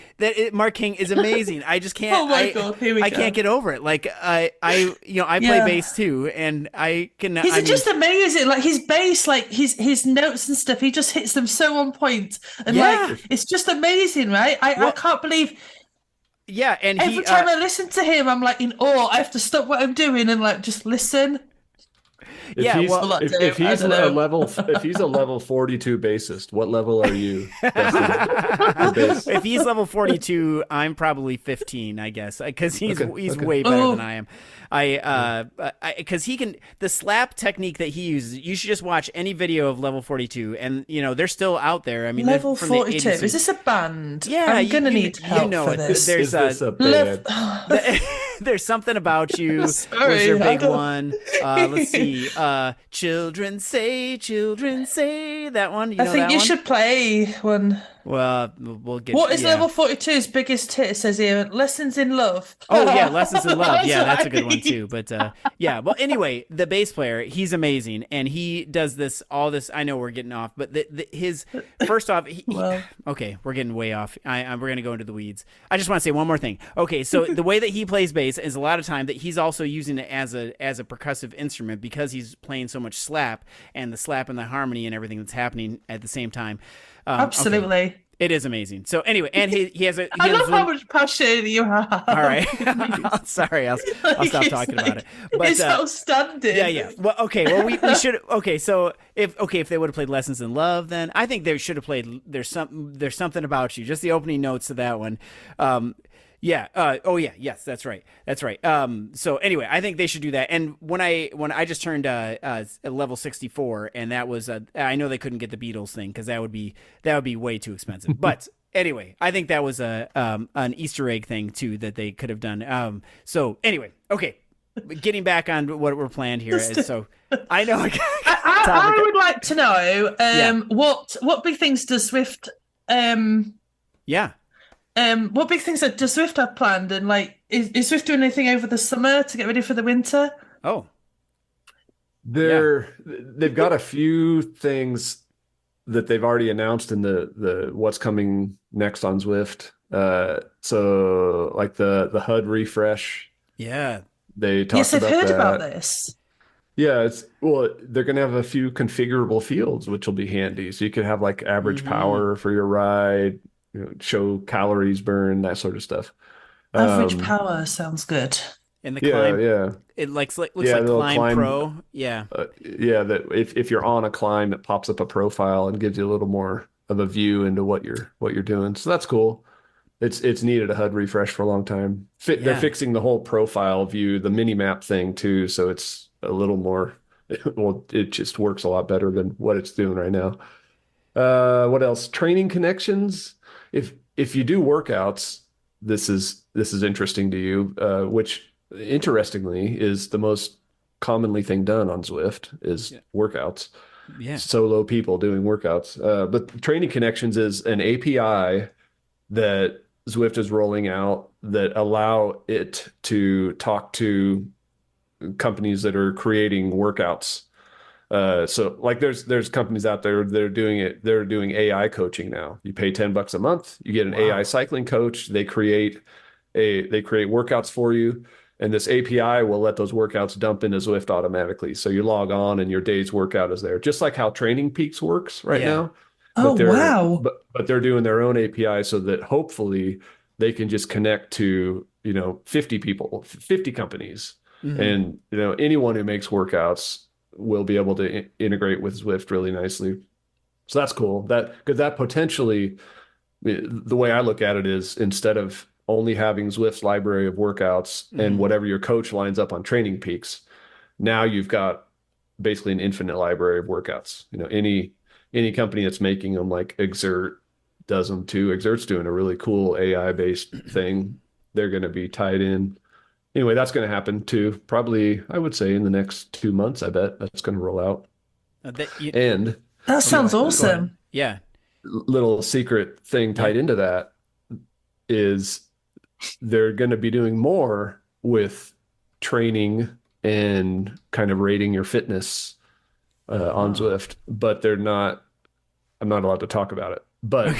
S2: Mark King is amazing. I just can't.
S4: Oh my God, here we go.
S2: I can't get over it. Like I play bass too, and I can.
S4: He's just amazing. Like his bass, like his notes and stuff. He just hits them so on point, and like it's just amazing, right? I can't believe.
S2: Yeah, and
S4: every time I listen to him, I'm like in awe. I have to stop what I'm doing and like just listen.
S3: If he's a level 42 bassist, what level are you?
S2: If he's level 42, I'm probably 15, I guess, because he's way better than I am. Because he can, the slap technique that he uses, you should just watch any video of level 42, and they're still out there. I mean,
S4: level 42. Is this a band?
S2: Yeah,
S4: I'm gonna need help for this.
S3: Is this a band?
S2: There's Something About You. Was your big one? Let's see. Children say, that one.
S4: I think you should play one.
S2: Well, we'll get.
S4: What is level 42's biggest hit? It says here, Lessons in Love.
S2: Oh yeah, Lessons in Love. Yeah, that's a good one too. But yeah. Well, anyway, the bass player, he's amazing, and he does all this. I know we're getting off, but his first off, okay, we're getting way off. We're gonna go into the weeds. I just want to say one more thing. Okay, so the way that he plays bass is a lot of time that he's also using it as a percussive instrument because he's playing so much slap and the harmony and everything that's happening at the same time.
S4: Absolutely.
S2: Okay. It is amazing. So anyway, and he has a.
S4: I love how much passion you have.
S2: All right, sorry, I'll stop talking about it. But
S4: it's outstanding.
S2: Yeah. Well, okay. Well, we should. Okay, so if they would have played Lessons in Love, then I think they should have played. There's something about you. Just the opening notes to that one. Yeah. Yes, that's right. So anyway, I think they should do that. And when I just turned level 64, and that was I know they couldn't get the Beatles thing because that would be way too expensive. But anyway, I think that was an Easter egg thing too that they could have done. So anyway, okay, getting back on what we're planned here. So I know
S4: I would like to know what big things does Zwift what big things does Zwift have planned? And like, is Zwift doing anything over the summer to get ready for the winter?
S2: Oh,
S3: they've got a few things that they've already announced in the what's coming next on Zwift. So like the HUD refresh.
S2: Yeah,
S3: they talked
S4: yes, I've
S3: about
S4: heard
S3: that.
S4: about this.
S3: Yeah, they're going to have a few configurable fields, which will be handy. So you could have like average power for your ride. Show calories burned, that sort of stuff.
S4: Average power sounds good.
S2: In the climb, it looks like Climb Pro.
S3: That if you're on a climb, it pops up a profile and gives you a little more of a view into what you're doing. So that's cool. It's needed a HUD refresh for a long time. They're fixing the whole profile view, the mini map thing too. So it's a little more. Well, it just works a lot better than what it's doing right now. What else? Training connections. If you do workouts, this is interesting to you, which interestingly is the most commonly thing done on Zwift is workouts.
S2: Yeah.
S3: Solo people doing workouts. But Training Connections is an API that Zwift is rolling out that allow it to talk to companies that are creating workouts. So like there's companies out there that are doing it. They're doing AI coaching now. You pay $10 a month, you get an AI cycling coach. They create workouts for you. And this API will let those workouts dump into Zwift automatically. So you log on and your day's workout is there. Just like how Training Peaks works right now.
S4: Oh, wow.
S3: But they're doing their own API so that hopefully they can just connect to, 50 people, 50 companies. Mm-hmm. And, anyone who makes workouts will be able to integrate with Zwift really nicely. So that's cool. Because that potentially, the way I look at it is instead of only having Zwift's library of workouts and whatever your coach lines up on Training Peaks, now you've got basically an infinite library of workouts. Any company that's making them, like Exert does them too. Exert's doing a really cool AI-based thing. They're going to be tied in. Anyway, that's going to happen too. Probably, I would say in the next 2 months, I bet that's going to roll out. And
S4: that sounds awesome.
S2: Yeah.
S3: Little secret thing tied into that is they're going to be doing more with training and kind of rating your fitness on Zwift, but I'm not allowed to talk about it. But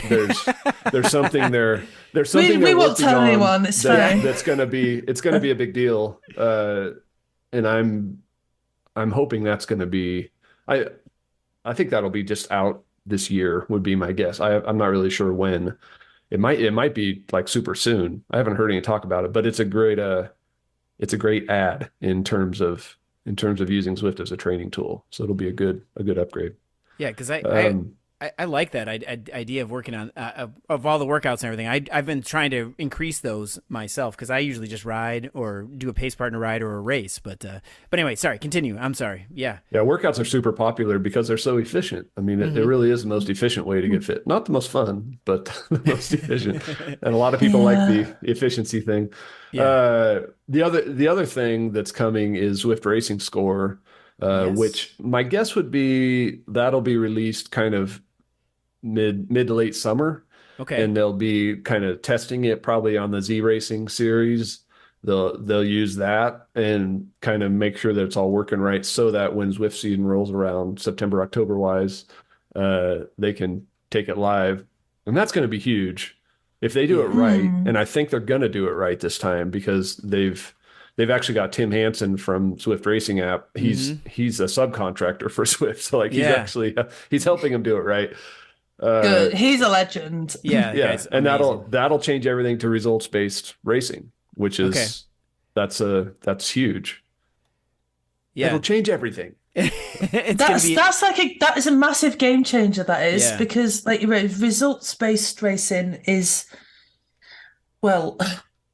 S3: there's something there. There's something
S4: we won't tell anyone. It's fine.
S3: It's gonna be a big deal. And I'm hoping that's gonna be. I think that'll be just out this year would be my guess. I'm not really sure when. It might be like super soon. I haven't heard any talk about it, but it's a great ad in terms of using Zwift as a training tool. So it'll be a good upgrade.
S2: Yeah, because I like that idea of working on of all the workouts and everything. I've been trying to increase those myself because I usually just ride or do a pace partner ride or a race. But anyway, sorry, continue. I'm sorry. Yeah. Yeah,
S3: workouts are super popular because they're so efficient. I mean, it really is the most efficient way to get fit. Not the most fun, but the most efficient. And a lot of people like the efficiency thing. Yeah. The other thing that's coming is Zwift Racing Score, which my guess would be that'll be released kind of mid to late summer.
S2: Okay.
S3: And they'll be kind of testing it probably on the Z Racing series. They'll use that and kind of make sure that it's all working right so that when Zwift season rolls around September, October wise, they can take it live. And that's going to be huge if they do it right. And I think they're going to do it right this time because they've actually got Tim Hanson from Zwift Racing app. He's a subcontractor for Zwift. So like he's helping them do it right.
S4: Good. He's a legend.
S2: Yeah, the
S3: Yeah,
S2: guy's
S3: and
S2: amazing.
S3: that'll change everything to results-based racing, which is that's huge.
S2: Yeah,
S3: It'll change everything.
S2: it's gonna be.
S4: That is a massive game changer. That is
S2: Yeah.
S4: because like results based racing is, well,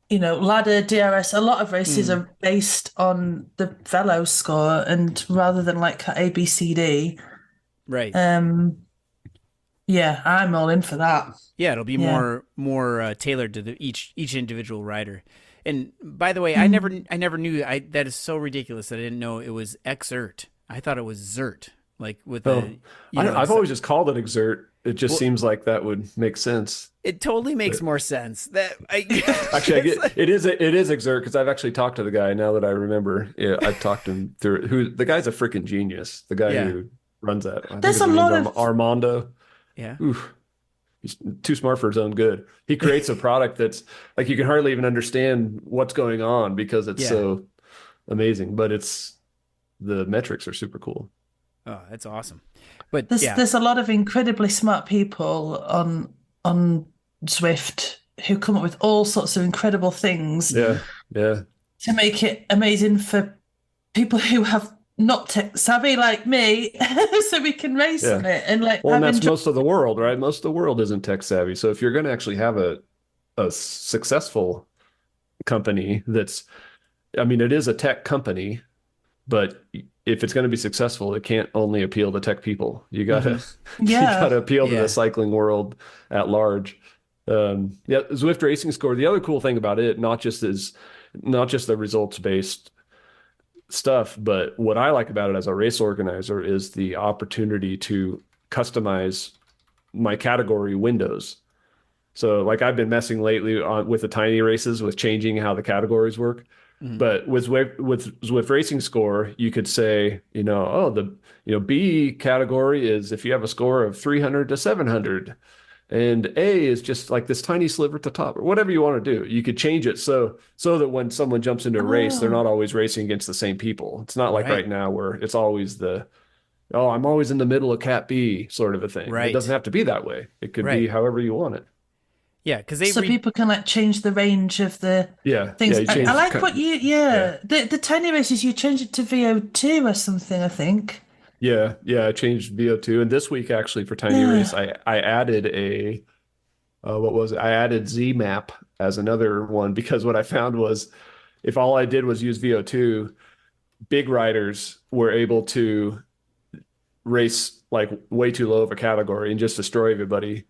S4: ladder DRS. A lot of races are based on the velo score, and rather than like A B C D.
S2: Right.
S4: Yeah, I'm all in for that.
S2: Yeah, it'll be more tailored to each individual rider. And by the way, I never knew. That is so ridiculous that I didn't know it was Xert. I thought it was Zert, like with
S3: I've always just called it exert. It just seems like that would make sense.
S2: It totally makes more sense.
S3: Actually, it is exert because I've actually talked to the guy now that I remember. Yeah, I've talked to him through. The guy's a freaking genius. The guy who runs that. I think
S4: There's
S3: his
S4: a
S3: name's
S4: lot of
S3: Armando.
S2: Yeah.
S3: Oof. He's too smart for his own good. He creates a product that's like you can hardly even understand what's going on because it's so amazing. But the metrics are super cool.
S2: Oh, that's awesome. But
S4: there's a lot of incredibly smart people on Zwift who come up with all sorts of incredible things.
S3: Yeah.
S4: To make it amazing for people who have not tech savvy like me, so we can race on it and
S3: that's most of the world, right? Most of the world isn't tech savvy. So if you're going to actually have a successful company it is a tech company, but if it's going to be successful, it can't only appeal to tech people. You gotta you gotta appeal to the cycling world at large. Zwift Racing Score. The other cool thing about it, not just the results based stuff, but what I like about it as a race organizer is the opportunity to customize my category windows. So like I've been messing lately with the tiny races with changing how the categories work. But with Zwift Racing Score, you could say, B category is if you have a score of 300 to 700, and A is just like this tiny sliver at the top, or whatever you want to do. You could change it so that when someone jumps into a race, they're not always racing against the same people. It's not like right now where it's always I'm always in the middle of Cat B sort of a thing. Right. It doesn't have to be that way. It could be however you want it.
S2: Yeah, because
S4: people can change the range of the things. I like what the tiny races you change it to VO2 or something. I think.
S3: Yeah, I changed VO2, and this week actually for tiny race, I added I added Z map as another one because what I found was if all I did was use VO2, big riders were able to race like way too low of a category and just destroy everybody.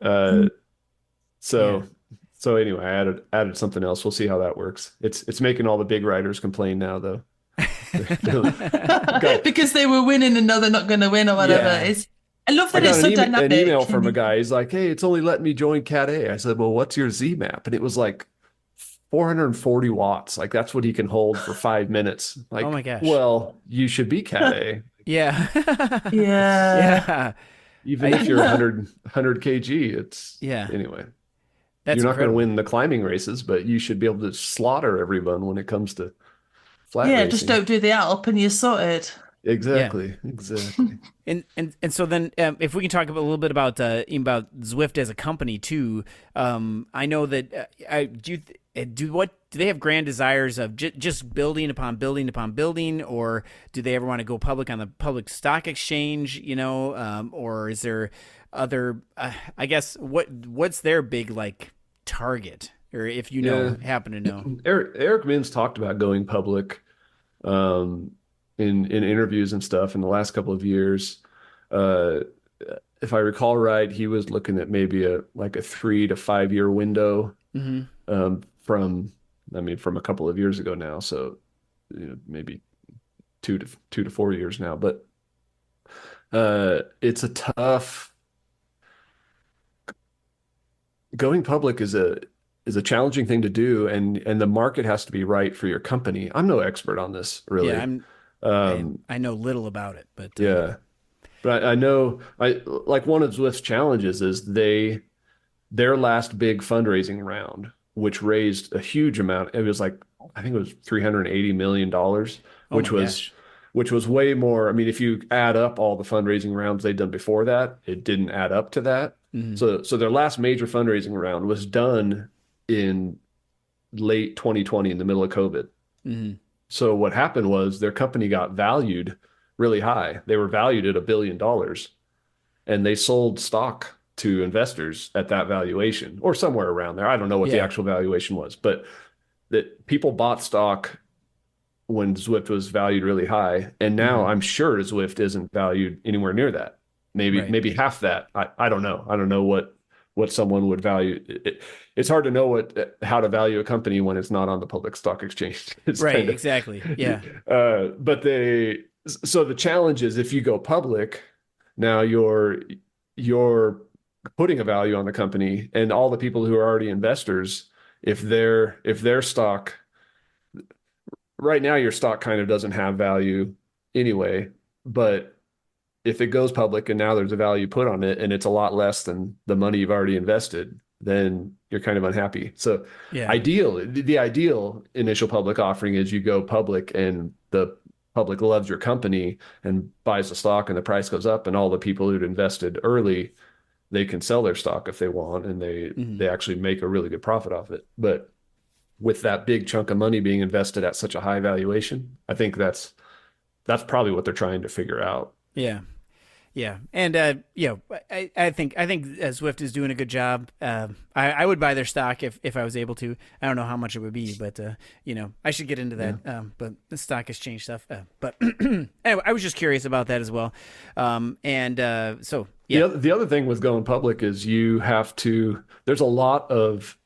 S3: So anyway, I added something else. We'll see how that works. It's making all the big riders complain now though.
S4: Because they were winning and now they're not going to win or whatever. I love that it's so dynamic.
S3: An email from a guy. He's like, "Hey, it's only letting me join Cat A." I said, "Well, what's your Z map?" And it was like 440 watts. Like that's what he can hold for 5 minutes. Like, oh my gosh. Well, you should be Cat A.
S2: Yeah.
S3: Even if you're 100 kg, it's anyway. You're not going to win the climbing races, but you should be able to slaughter everyone when it comes to flat racing.
S4: Just don't do the Alp and you're sorted.
S3: Exactly.
S2: And so then, if we can talk a little bit about Zwift as a company too. I know that do they have grand desires of just building upon building upon building, or do they ever want to go public on the public stock exchange? Or is there other? I guess what's their big target, or if happen to know?
S3: Eric Mins talked about going public. In interviews and stuff in the last couple of years. If I recall right, he was looking at maybe a 3 to 5 year window from a couple of years ago now. So maybe 2 to 4 years now. But it's a tough. Going public is a challenging thing to do, and the market has to be right for your company. I'm no expert on this, really.
S2: Yeah, I know little about it, but
S3: but I know one of Zwift's challenges is their last big fundraising round, which raised a huge amount. It was I think it was $380 million, which was way more. I mean, if you add up all the fundraising rounds they'd done before that, it didn't add up to that. So their last major fundraising round was done in late 2020 in the middle of COVID. So what happened was their company got valued really high. They were valued at $1 billion, and they sold stock to investors at that valuation or somewhere around there. I don't know what the actual valuation was, but that people bought stock when Zwift was valued really high. And now I'm sure Zwift isn't valued anywhere near that. Maybe half that. I don't know. I don't know what someone would value. It's hard to know how to value a company when it's not on the public stock exchange. It's
S2: right. Exactly. Yeah.
S3: So the challenge is if you go public, now you're putting a value on the company, and all the people who are already investors, if their stock right now, your stock kind of doesn't have value anyway, but if it goes public and now there's a value put on it and it's a lot less than the money you've already invested, then you're kind of unhappy. So the ideal initial public offering is you go public and the public loves your company and buys the stock and the price goes up, and all the people who'd invested early, they can sell their stock if they want, and they actually make a really good profit off it. But with that big chunk of money being invested at such a high valuation, I think that's probably what they're trying to figure out.
S2: Yeah. Yeah. And, I think Zwift is doing a good job. I would buy their stock if I was able to. I don't know how much it would be, but, I should get into that. Yeah. But the stock exchange stuff. But anyway, I was just curious about that as well. So, yeah.
S3: The other thing with going public is there's a lot of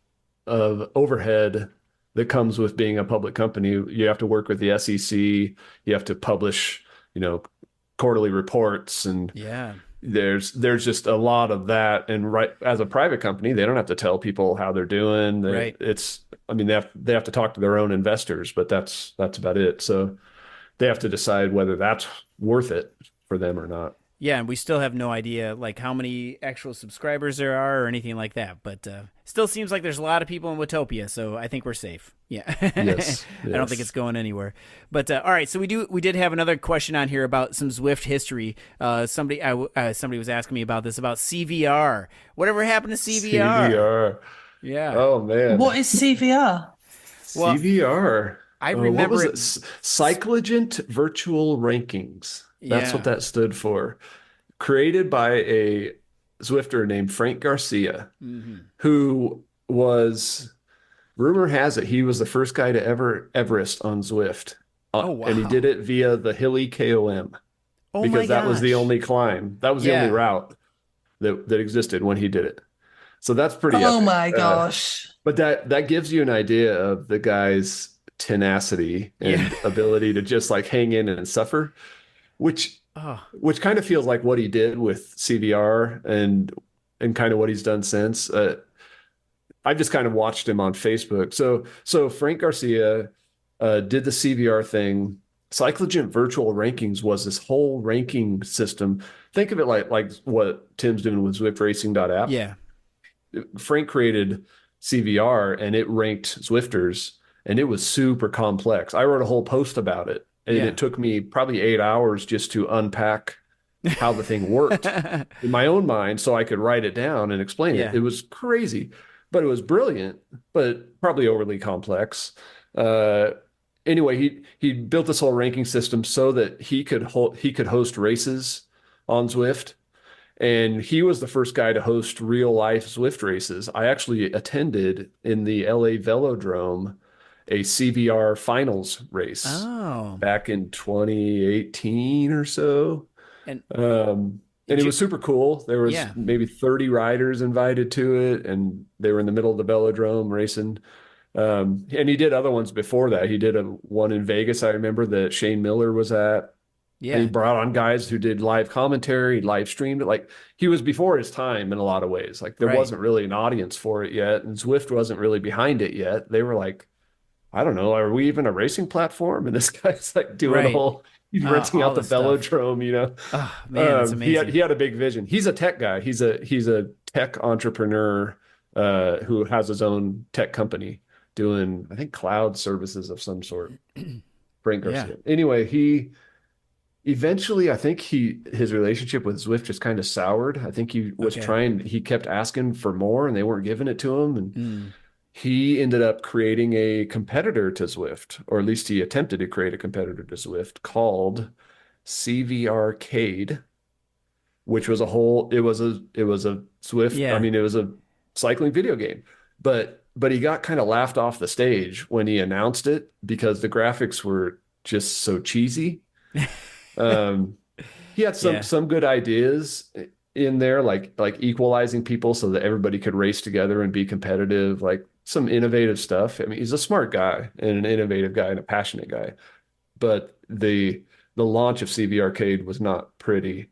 S3: overhead that comes with being a public company. You have to work with the SEC. You have to publish, quarterly reports, and there's just a lot of that. And right, as a private company, they don't have to tell people how they're doing. They have to talk to their own investors, but that's about it. So they have to decide whether that's worth it for them or not.
S2: Yeah, and we still have no idea like how many actual subscribers there are or anything like that. But still seems like there's a lot of people in Watopia, so I think we're safe. Yeah,
S3: yes.
S2: I don't think it's going anywhere. But all right, so we did have another question on here about some Zwift history. Somebody was asking me about this, about CVR. Whatever happened to CVR?
S3: CVR.
S2: Yeah.
S3: Oh man.
S4: What is CVR?
S2: Well,
S3: CVR.
S2: I remember
S3: what was it? Cyclogent Virtual Rankings. That's what that stood for. Created by a Zwifter named Frank Garcia, who was, rumor has it, he was the first guy to ever Everest on Zwift.
S2: Oh, wow.
S3: And he did it via the hilly KOM. Because that was the only climb. That was the only route that existed when he did it. So that's pretty epic.
S4: Oh my gosh.
S3: But that gives you an idea of the guy's tenacity and ability to just like hang in and suffer. Which kind of feels like what he did with CVR and kind of what he's done since. I've just kind of watched him on Facebook. So Frank Garcia did the CVR thing. Cyclogent Virtual Rankings was this whole ranking system. Think of it like what Tim's doing with ZwiftRacing.app.
S2: Yeah.
S3: Frank created CVR and it ranked Zwifters, and it was super complex. I wrote a whole post about it. And it took me probably 8 hours just to unpack how the thing worked in my own mind so I could write it down and explain it. It was crazy, but it was brilliant, but probably overly complex. Anyway, he built this whole ranking system so that he could host races on Zwift. And he was the first guy to host real life Zwift races. I actually attended in the LA Velodrome a CVR finals race back in 2018 or so. And it was super cool. There was maybe 30 riders invited to it, and they were in the middle of the velodrome racing. And he did other ones before that. He did one in Vegas, I remember, that Shane Miller was at. Yeah. And he brought on guys who did live commentary, live streamed it. Like, he was before his time in a lot of ways. Like, there wasn't really an audience for it yet, and Zwift wasn't really behind it yet. They were like, I don't know, are we even a racing platform? And this guy's like doing he's renting out the velodrome,
S2: Oh man, that's amazing.
S3: He had a big vision. He's a tech guy. He's a tech entrepreneur who has his own tech company doing, I think, cloud services of some sort. Frank Garcia. Anyway, eventually, I think his relationship with Zwift just kind of soured. I think he was he kept asking for more and they weren't giving it to him. And he ended up creating a competitor to Zwift, or at least he attempted to create a competitor to Zwift called CV Arcade, which was it was a Zwift.
S2: Yeah.
S3: I mean, it was a cycling video game, but he got kind of laughed off the stage when he announced it because the graphics were just so cheesy. He had some good ideas in there, like equalizing people so that everybody could race together and be competitive, like some innovative stuff. I mean, he's a smart guy and an innovative guy and a passionate guy, but the launch of CV Arcade was not pretty.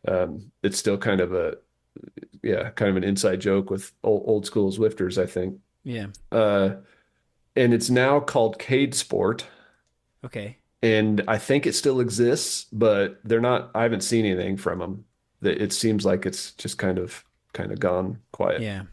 S3: It's still kind of an inside joke with old school Zwifters, I think.
S2: Yeah.
S3: And it's now called Cade Sport.
S2: Okay.
S3: And I think it still exists, but I haven't seen anything from them. It seems like it's just kind of gone quiet.
S2: Yeah.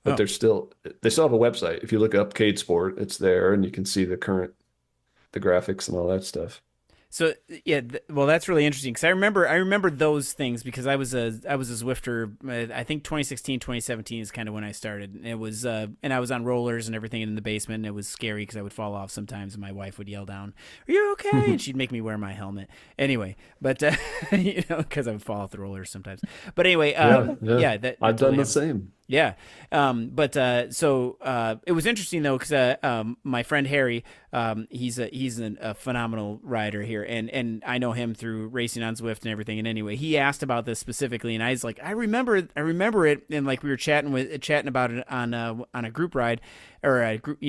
S3: But they still have a website. If you look up Cade Sport, it's there and you can see the graphics and all that stuff.
S2: So yeah, well, that's really interesting because I remember those things because I was a Zwifter. I think 2016, 2017 is kind of when I started. It was and I was on rollers and everything in the basement. And it was scary because I would fall off sometimes, and my wife would yell down, "Are you okay?" And she'd make me wear my helmet. Anyway, but because I would fall off the rollers sometimes. But anyway,
S3: I've done the same.
S2: Yeah. So it was interesting though, because my friend Harry, he's a phenomenal rider here, and I know him through racing on Zwift and everything. And anyway, he asked about this specifically, and I was like, I remember it, and like we were chatting about it on a group ride or a group,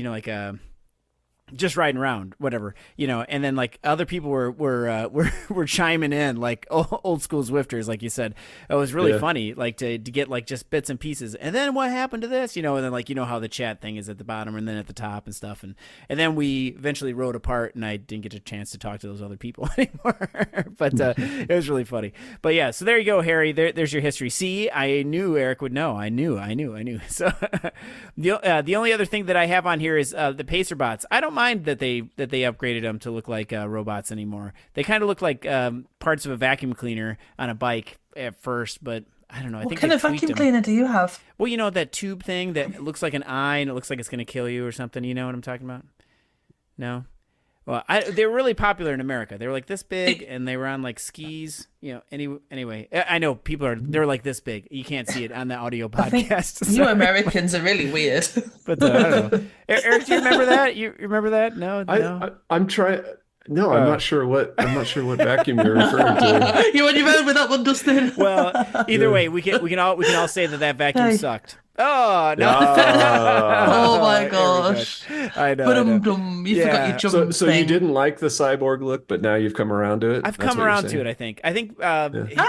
S2: just riding around, whatever, and then like other people were chiming in, like old school Zwifters, like you said. It was really funny, like to get like just bits and pieces. And then what happened to this, and then like how the chat thing is at the bottom and then at the top and stuff, and then we eventually rode apart, and I didn't get a chance to talk to those other people anymore. But it was really funny. But yeah, so there you go, Harry. There's your history. See, I knew Eric would know. I knew. So the only other thing that I have on here is the PacerBots. I don't mind that they upgraded them to look like robots anymore. They kind of look like parts of a vacuum cleaner on a bike at first, but I don't know.
S4: What kind of vacuum cleaner do you have?
S2: Well, that tube thing that looks like an eye and it looks like it's going to kill you or something. You know what I'm talking about? No? Well, they were really popular in America. They were like this big, and they were on like skis. Anyway, I know they're like this big. You can't see it on the audio podcast.
S4: You Americans are really weird.
S2: But I don't know. Eric, do you remember that? You remember that? No.
S3: I'm trying. No, I'm not sure what vacuum you're referring to.
S4: You went with that one, Dustin.
S2: Well, either way, we can all say that vacuum sucked. Oh no!
S4: Oh my gosh!
S2: I know.
S4: You forgot your jump.
S3: So you didn't like the cyborg look, but now you've come around to it.
S2: I've come around to it. I think. I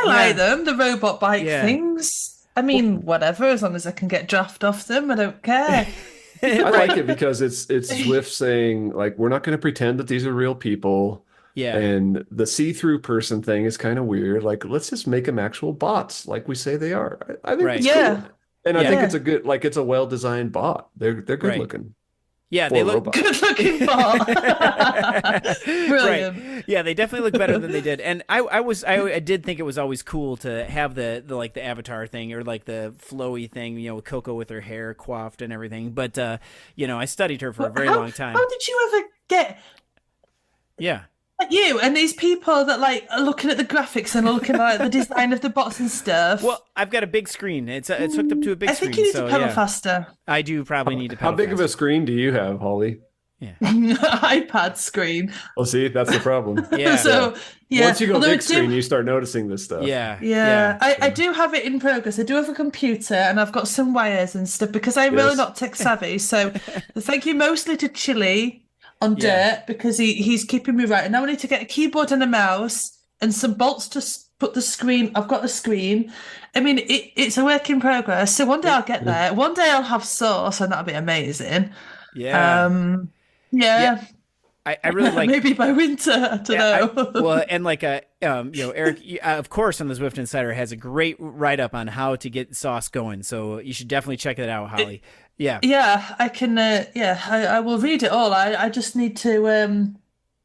S4: like them. The robot bike things. I mean, whatever. As long as I can get draft off them, I don't care.
S3: I like it because it's Zwift saying like we're not going to pretend that these are real people.
S2: Yeah.
S3: And the see-through person thing is kind of weird. Like let's just make them actual bots, like we say they are. I think it's cool. And I think it's a good, like it's a well-designed bot. They're good looking.
S2: Yeah, they look
S4: good looking bot. Brilliant.
S2: Right. Yeah, they definitely look better than they did. And I did think it was always cool to have the like the avatar thing or like the flowy thing, with Coco with her hair coiffed and everything. But I studied her for a very long time.
S4: How did you ever get?
S2: Yeah.
S4: Like you and these people that like are looking at the graphics and are looking at the design of the bots and stuff.
S2: Well, I've got a big screen. It's hooked up to a big screen.
S4: I think you need to pedal faster.
S2: I do probably need to pedal
S3: faster. How big of a screen do you have, Holly?
S2: Yeah.
S4: iPad screen.
S3: Well, see, that's the problem.
S2: Yeah.
S4: So
S3: once you go big screen, you start noticing this stuff.
S2: Yeah.
S4: I do have it in progress. I do have a computer and I've got some wires and stuff because I'm really not tech savvy. So thank you mostly to Chili on dirt because he's keeping me right. And now I need to get a keyboard and a mouse and some bolts to put the screen. I've got the screen. I mean, it's a work in progress. So one day I'll get there. One day I'll have Source and that'll be amazing.
S2: Yeah.
S4: Yeah.
S2: I really like
S4: maybe by winter. I don't know.
S2: Well, and like Eric, of course, on the Zwift Insider has a great write up on how to get Sauce going. So you should definitely check that out, Holly. Yeah,
S4: I can. I will read it all. I just need to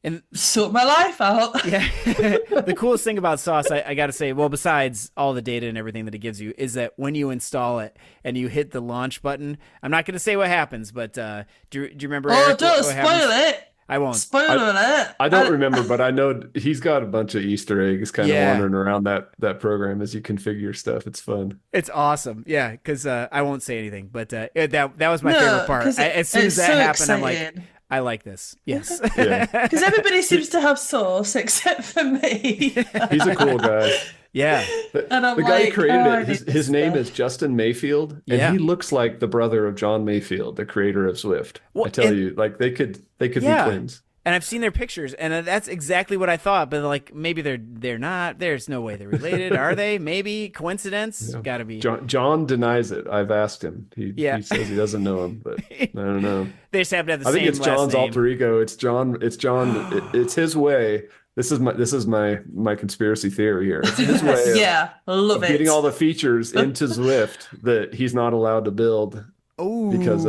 S2: And
S4: sort my life out.
S2: yeah, the coolest thing about Sauce, I got to say, well, besides all the data and everything that it gives you, is that when you install it and you hit the launch button, I'm not going to say what happens, but do you remember?
S4: Oh,
S2: Eric,
S4: don't
S2: what
S4: spoil
S2: happens?
S4: it.
S2: I won't.
S4: Spoiler alert.
S3: I don't remember, but I know he's got a bunch of Easter eggs kind of
S2: Yeah.
S3: wandering around that program as you configure stuff. It's fun.
S2: It's awesome. Yeah, because I won't say anything, but that was my
S4: No,
S2: favorite part.
S4: 'cause
S2: As soon as
S4: it's
S2: that
S4: so
S2: happened, I'm like,
S4: exciting.
S2: I like this. Yes.
S3: Yeah.
S4: Because everybody seems to have Sauce except for me.
S3: He's a cool guy.
S2: Yeah.
S4: And I'm
S3: The guy who
S4: like,
S3: created
S4: I
S3: it,
S4: need
S3: his
S4: this
S3: name
S4: stuff.
S3: is Justin Mayfield, and
S2: Yeah.
S3: he looks like the brother of John Mayfield, the creator of Zwift.
S2: Well,
S3: I tell
S2: and-
S3: you, like they could
S2: Yeah.
S3: be twins.
S2: And I've seen their pictures, and that's exactly what I thought. But like, maybe they're not. There's no way they're related, are they? Maybe coincidence.
S3: Yeah.
S2: Got to be.
S3: John denies it. I've asked him.
S2: Yeah.
S3: He says he doesn't know him, but I don't know.
S2: They just happen to have the
S3: I
S2: same
S3: think it's
S2: last
S3: John's
S2: name.
S3: alter ego. It's John. It's his way. This is my conspiracy theory here. It's his way of,
S4: Yeah, love
S3: of
S4: it.
S3: getting all the features into Zwift that he's not allowed to build.
S2: Oh,
S3: Because,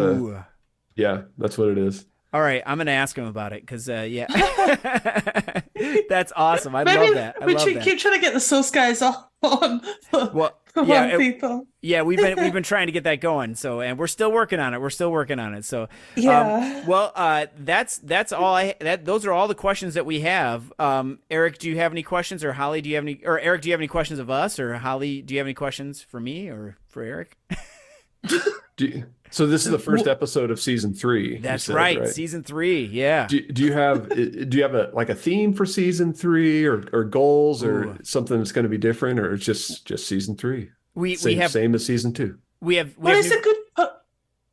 S3: Yeah, that's what it is.
S2: all right. I'm gonna ask him about it because yeah, that's awesome. I
S4: Maybe
S2: love that. I
S4: we
S2: love that.
S4: keep trying to get the Sauce guys on
S2: Well,
S4: come
S2: yeah,
S4: on, people.
S2: Yeah, we've been trying to get that going. So, and we're still working on it. So,
S4: Yeah.
S2: that's all those are all the questions that we have. Eric, do you have any questions, or Holly, do you have any, or Eric, do you have any questions of us, or Holly, do you have any questions for me or for Eric?
S3: So this is the first episode of season 3.
S2: That's
S3: you said,
S2: right, season 3. Yeah.
S3: Do you have a theme for season 3 or goals or
S2: Ooh.
S3: something that's going to be different, or it's just season 3?
S2: We
S3: Same,
S2: have
S3: same as season 2.
S2: we have
S4: Well, it's
S2: new,
S4: a good.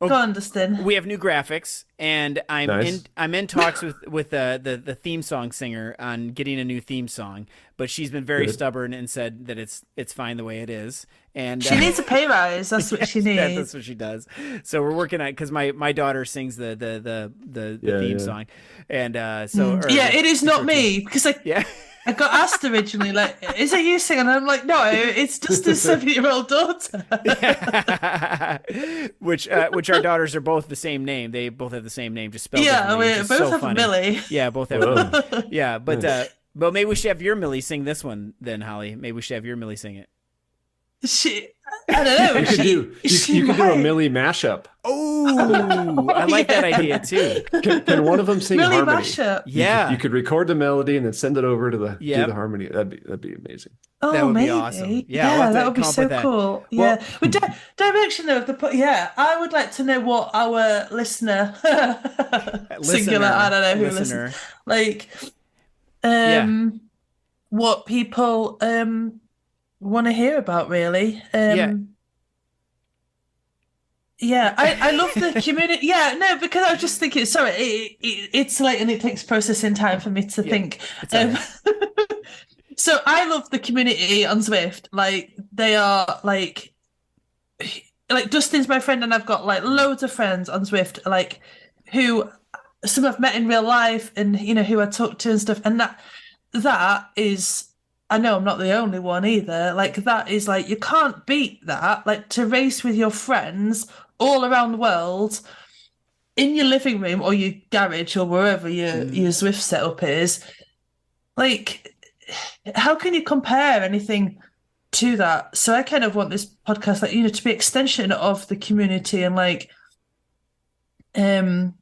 S4: Go on, Dustin.
S2: we have new graphics, and
S3: Nice.
S2: I'm in talks with the theme song singer on getting a new theme song, but she's been very
S3: Good.
S2: stubborn and said that it's fine the way it is. And
S4: She needs a pay rise. That's what she needs.
S2: that's what she does. So we're working on, because my daughter sings the theme
S3: yeah.
S2: song, and or-
S4: Yeah, it is not me because
S2: Yeah.
S4: I got asked originally, like, is it you singing? And I'm like, no, it's just a 7-year-old daughter.
S2: which our daughters are both the same name. They both have the same name, just spelled
S4: Yeah,
S2: differently,
S4: we
S2: which is
S4: both
S2: so
S4: have
S2: funny.
S4: Millie.
S2: Yeah, both have
S3: Whoa.
S2: Millie. Yeah, but maybe we should have your Millie sing this one then, Holly. Maybe we should have your Millie sing it.
S4: I don't know.
S3: You could do a Millie mashup.
S2: Oh, I like that idea too.
S3: Can one of them sing
S4: Millie
S3: harmony?
S4: mashup.
S2: Yeah.
S3: You could record the melody and then send it over to do
S2: Yep.
S3: the harmony. That'd be amazing.
S4: Oh,
S2: That would be
S4: maybe.
S2: awesome. Yeah, we'll have to
S4: that would be
S2: come up
S4: so
S2: with that.
S4: cool.
S2: Well-
S4: Yeah. With direction of the I would like to know what our listener, singular, I don't know who
S2: listener.
S4: listens, like,
S2: Yeah.
S4: what people want to hear about, really.
S2: Yeah.
S4: Yeah, I love the community. Yeah, no, because I was just thinking, sorry, it's late and it takes processing time for me to think.
S2: It's all right.
S4: So I love the community on Zwift. Like, they are like Dustin's my friend, and I've got like loads of friends on Zwift, like who some I've met in real life, and who I talk to and stuff. And that is, I know I'm not the only one either. Like, that is like, you can't beat that. Like, to race with your friends all around the world in your living room or your garage or wherever your Zwift setup is. Like, how can you compare anything to that? So I kind of want this podcast, like, to be extension of the community, and like, on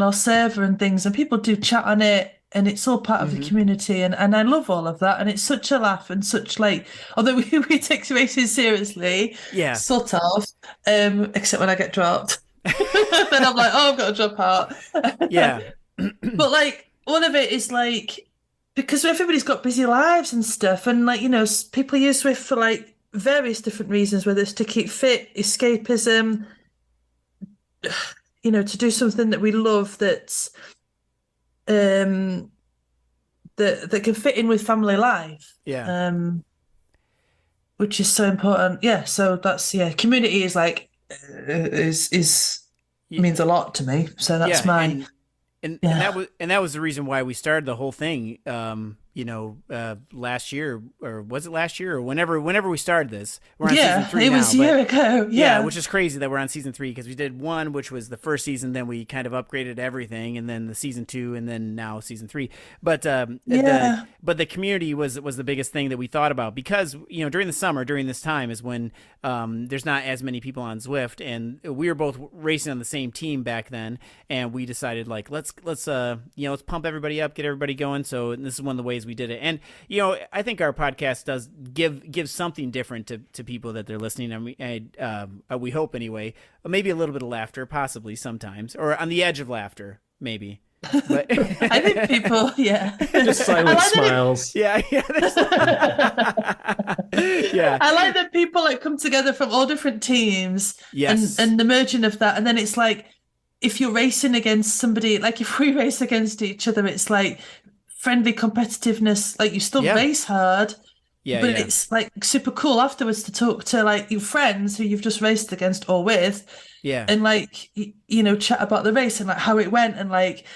S4: our server and things, and people do chat on it, and it's all part of the community, and I love all of that, and it's such a laugh, and such, like, although we take races seriously,
S2: Yeah.
S4: sort of, except when I get dropped. Then I'm like, oh, I've got to drop out.
S2: Yeah.
S4: But like, all of it is like, because everybody's got busy lives and stuff, and like, people use Zwift for like various different reasons, whether it's to keep fit, escapism, to do something that we love, that's that can fit in with family life.
S2: Yeah.
S4: Which is so important. Yeah, so that's, community is like means a lot to me. So that's mine.
S2: And that was the reason why we started the whole thing. last year, or was it last year, or whenever we started this. We're on
S4: Yeah,
S2: season 3
S4: it
S2: now,
S4: was a year ago. Yeah.
S2: which is crazy that we're on season 3, because we did 1, which was the first season, then we kind of upgraded everything, and then the season 2, and then now season 3. But but the community was the biggest thing that we thought about, because during the summer, during this time is when there's not as many people on Zwift, and we were both racing on the same team back then, and we decided like let's pump everybody up, get everybody going. So this is one of the ways we did it. And I think our podcast does give something different to people that they're listening. We hope anyway. Maybe a little bit of laughter, possibly sometimes, or on the edge of laughter, maybe. But
S4: I think people,
S3: just silent smiles.
S2: Yeah. Yeah.
S4: I like that people come together from all different teams.
S2: Yes.
S4: And the merging of that, and then it's like, if you're racing against somebody, like if we race against each other, it's like friendly competitiveness. Like you still race hard, but it's like super cool afterwards to talk to like your friends who you've just raced against or with, and like chat about the race and like how it went, and like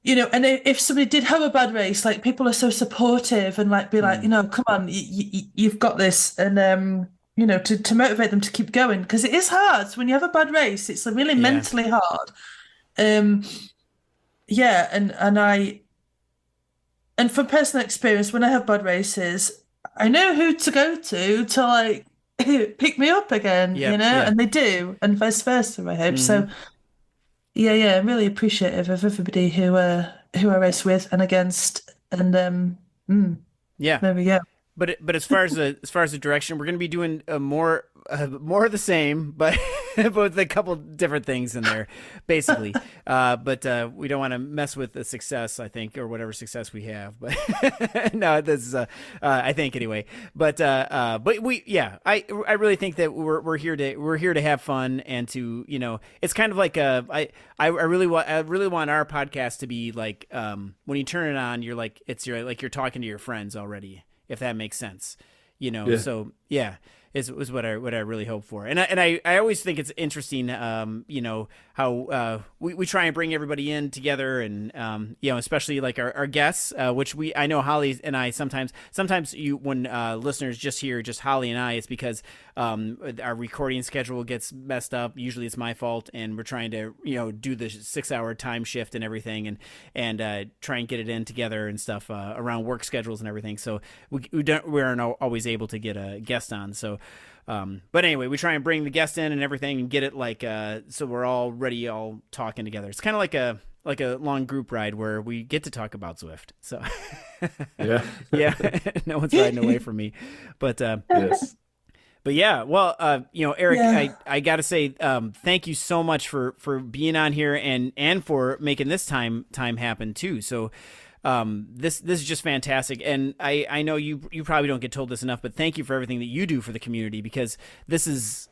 S4: and if somebody did have a bad race, like people are so supportive and like be like come on, you've got this, and to motivate them to keep going, because it is hard. So when you have a bad race, it's really mentally hard. And from personal experience, when I have bad races, I know who to go to like pick me up again, and they do, and vice versa, I hope. So I'm really appreciative of everybody who I race with and against, and there we go.
S2: But as far as the direction, we're going to be doing more of the same, but with a couple different things in there, basically. But we don't want to mess with the success, I think, or whatever success we have. But no, this is I think anyway. But we I really think that we're here to have fun, and to it's kind of like I really want our podcast to be like when you turn it on, you're like you're talking to your friends already, if that makes sense, So is what I really hope for, and I always think it's interesting, how we try and bring everybody in together, and especially like our guests, which I know Holly and I sometimes when listeners just hear just Holly and I, it's because our recording schedule gets messed up. Usually it's my fault, and we're trying to do the 6-hour time shift and everything, and try and get it in together and stuff around work schedules and everything. So we aren't always able to get a guest on. So but anyway, we try and bring the guest in and everything, and get it like so we're all ready, all talking together. It's kind of like a long group ride where we get to talk about Zwift. So no one's riding away from me. But
S3: yes.
S2: But yeah, well, Eric, I got to say, thank you so much for being on here, and for making this time happen too. So this is just fantastic, and I know you probably don't get told this enough, but thank you for everything that you do for the community, because this is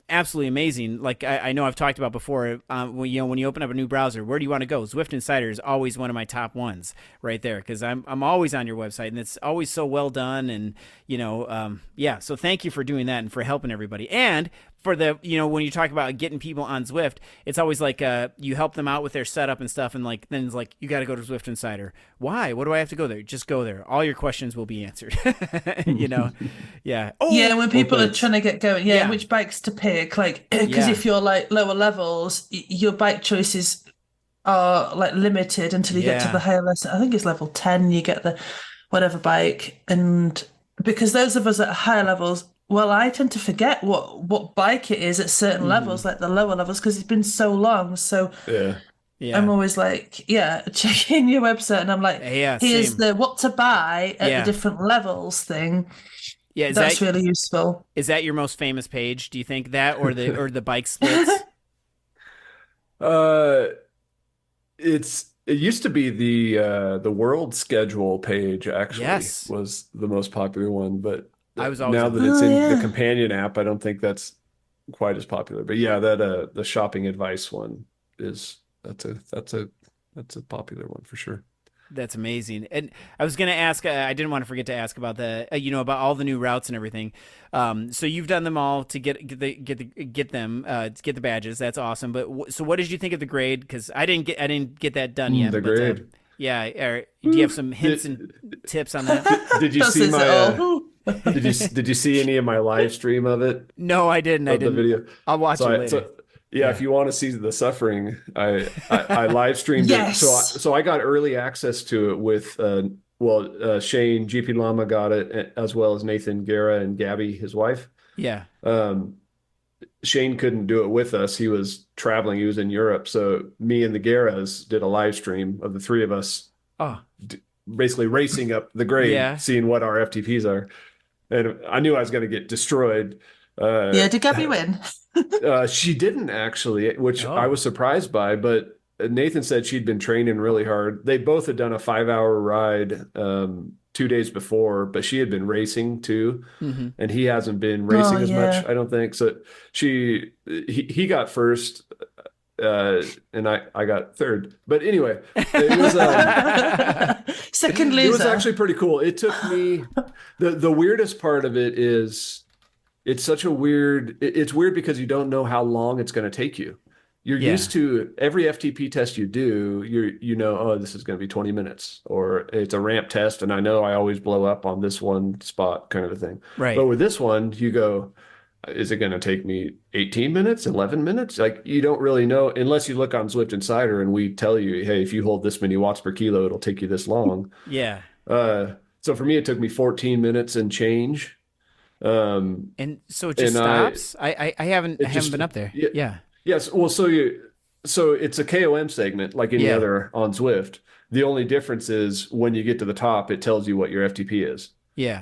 S2: absolutely amazing. Like I know I've talked about before, when you open up a new browser, where do you want to go? Zwift Insider is always one of my top ones right there, because I'm always on your website, and it's always so well done, and so thank you for doing that and for helping everybody. And for the when you talk about getting people on Zwift, it's always like you help them out with their setup and stuff, and like then it's like, you got to go to Zwift Insider. Why? What do I have to go there? Just go there. All your questions will be answered.
S4: When people are trying to get going, which bikes to pick, like, because if you're like lower levels, your bike choices are like limited until you get to the higher level. I think it's level 10 you get the whatever bike, and because those of us at higher levels, well, I tend to forget what bike it is at certain levels, like the lower levels, because it's been so long. So I'm always like, checking your website, and I'm like, here's the what to buy at the different levels thing. Yeah, that's really useful.
S2: Is that your most famous page? Do you think that, or the bike splits?
S3: It used to be the world schedule page, actually, was the most popular one, but I was always now that it's in the companion app, I don't think that's quite as popular. But that the shopping advice one that's a popular one for sure.
S2: That's amazing. And I was going to ask, I didn't want to forget to ask about about all the new routes and everything. So you've done them all to get the badges. That's awesome. But so what did you think of the grade? Because I didn't get that done yet.
S3: The grade.
S2: Yeah. Do you have some hints and tips on that?
S3: Did you
S4: That
S3: see
S4: says
S3: my?
S4: it all.
S3: Did you see any of my live stream of it?
S2: No, I didn't. I
S3: Of the
S2: didn't.
S3: video?
S2: I'll watch it later.
S3: Yeah,
S2: Yeah.
S3: if you want to see the suffering, I live streamed
S4: Yes.
S3: it. So I got early access to it with Shane GP Llama got it, as well as Nathan Guerra and Gabby, his wife.
S2: Yeah.
S3: Shane couldn't do it with us. He was traveling. He was in Europe. So me and the Guerras did a live stream of the three of us
S2: Oh,
S3: basically racing up the grade,
S2: Yeah.
S3: seeing what our FTPs are. And I knew I was going to get destroyed.
S4: Yeah, did Gabby win?
S3: She didn't actually, which
S2: Oh.
S3: I was surprised by, but Nathan said she'd been training really hard. They both had done a 5-hour ride 2 days before, but she had been racing too, and he hasn't been racing as much, I don't think. So he got first, and I got third. But anyway, it was
S4: Second loser.
S3: it was actually pretty cool. It took me the weirdest part of it is it's such a weird. It's weird because you don't know how long it's going to take you. You're used to every FTP test you do, you know, oh, this is going to be 20 minutes, or it's a ramp test, and I know I always blow up on this one spot, kind of a thing.
S2: Right.
S3: But with this one, you go, is it going to take me 18 minutes, 11 minutes? Like, you don't really know unless you look on Zwift Insider and we tell you, hey, if you hold this many watts per kilo, it'll take you this long.
S2: Yeah.
S3: So for me, it took me 14 minutes and change.
S2: And so it just stops. I haven't been up there. Yeah.
S3: Yes. Well, so it's a KOM segment like any other on Zwift. The only difference is when you get to the top, it tells you what your FTP is.
S2: Yeah.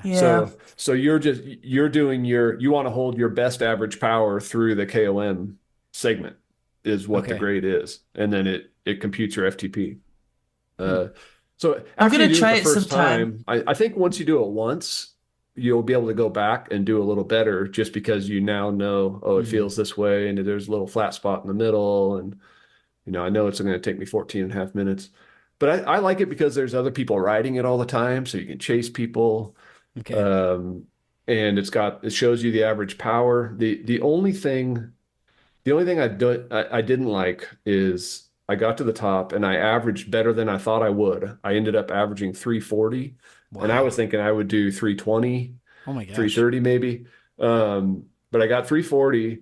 S3: So you want to hold your best average power through the KOM segment is what the grade is. And then it computes your FTP. So
S4: I'm
S3: after
S4: going
S3: you
S4: to
S3: do
S4: try
S3: it
S4: it
S3: the first
S4: sometime.
S3: time, I think once you do it once, you'll be able to go back and do a little better just because you now know, oh, it feels this way. And there's a little flat spot in the middle. And, you know, I know it's going to take me 14 and a half minutes, but I like it because there's other people riding it all the time. So you can chase people.
S2: Okay.
S3: And it shows you the average power. The only thing I didn't like is I got to the top and I averaged better than I thought I would. I ended up averaging 340.
S2: Wow.
S3: And I was thinking I would do 320,
S2: Oh my gosh.
S3: 330 maybe. But I got 340,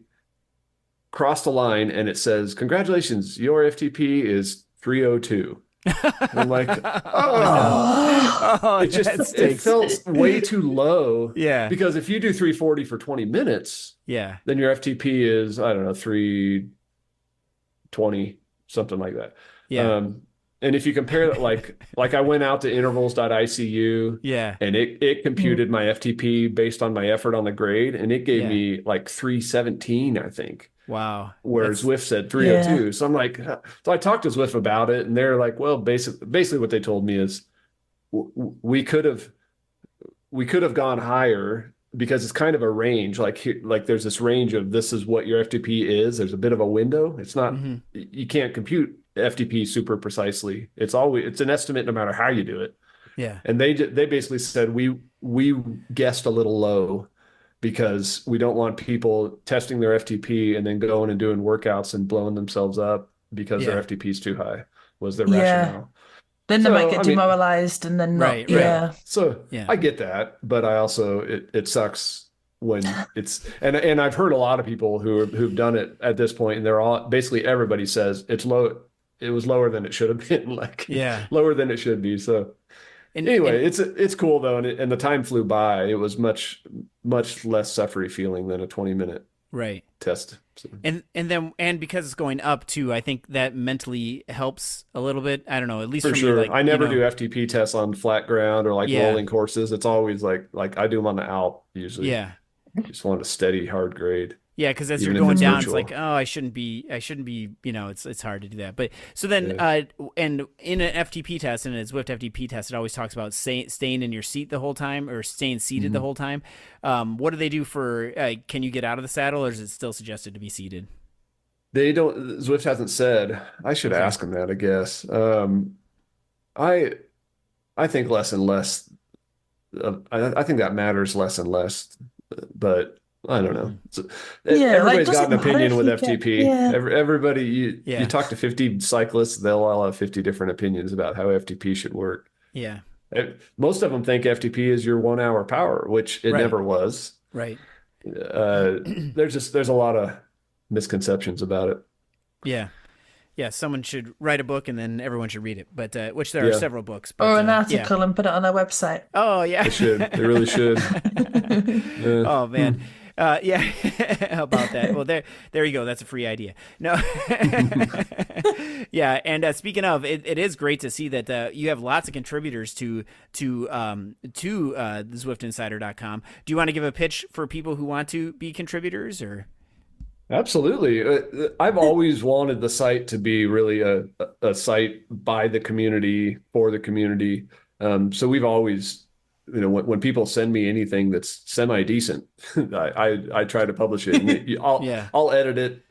S3: crossed the line, and it says, congratulations, your FTP is 302. And I'm like,
S2: Oh,
S3: it felt way too low.
S2: Yeah.
S3: Because if you do 340 for 20 minutes,
S2: Yeah.
S3: then your FTP is, I don't know, 320, something like that.
S2: Yeah.
S3: And if you compare it, like I went out to intervals.icu,
S2: Yeah.
S3: and it computed my FTP based on my effort on the grade, and it gave me like 317, I think.
S2: Wow.
S3: Where Zwift said 302. So I'm like, so I talked to Zwift about it, and they're like, well, basically what they told me is we could have gone higher because it's kind of a range. Like there's this range of this is what your FTP is. There's a bit of a window. It's not you can't compute FTP super precisely. It's an estimate no matter how you do it.
S2: Yeah.
S3: And they basically said we guessed a little low because we don't want people testing their FTP and then going and doing workouts and blowing themselves up because their FTP is too high, was their rationale.
S4: Then they might get demoralized and then not.
S2: Right.
S4: Yeah.
S3: So I get that, but I also it sucks when it's and I've heard a lot of people who've done it at this point, and they're all basically everybody says it's low. It was lower than it should have been, lower than it should be. So anyway, it's cool though, and the time flew by. It was much less suffery feeling than a 20-minute test. So.
S2: And because it's going up too, I think that mentally helps a little bit. I don't know, at least
S3: for
S2: me,
S3: sure.
S2: like,
S3: I never do FTP tests on flat ground or rolling courses. It's always like I do them on the Alp usually.
S2: Yeah,
S3: you just want a steady hard grade.
S2: Yeah, because as you're going down, it's like, oh, I shouldn't be. You know, it's hard to do that. But so then, and in an FTP test, in a Zwift FTP test, it always talks about staying in your seat the whole time or staying seated the whole time. What do they do for? Can you get out of the saddle, or is it still suggested to be seated?
S3: They don't. Zwift hasn't said. I should ask them that, I guess. I think less and less. I think that matters less and less, but. I don't know.
S4: Yeah, like,
S3: Everybody's got an
S4: doesn't matter
S3: opinion
S4: if
S3: with
S4: you get-
S3: FTP.
S4: yeah.
S3: Everybody, you
S2: Yeah.
S3: talk to 50 cyclists, they'll all have 50 different opinions about how FTP should work.
S2: Yeah.
S3: Most of them think FTP is your 1 hour power, which it
S2: Right.
S3: never was.
S2: Right.
S3: There's a lot of misconceptions about it.
S2: Yeah. Yeah, someone should write a book and then everyone should read it. But which there are
S3: Yeah.
S2: several books. But,
S4: Or an
S2: yeah.
S4: article and put it on our website.
S2: Oh yeah.
S3: They should. They really should. Yeah.
S2: Oh man. Yeah. How about that? Well, there you go. That's a free idea. No. Yeah. And speaking of, it is great to see that you have lots of contributors to the ZwiftInsider.com. Do you want to give a pitch for people who want to be contributors or?
S3: Absolutely. I've always wanted the site to be really a site by the community, for the community. So we've always, when people send me anything that's semi-decent, I try to publish it. And I'll edit it,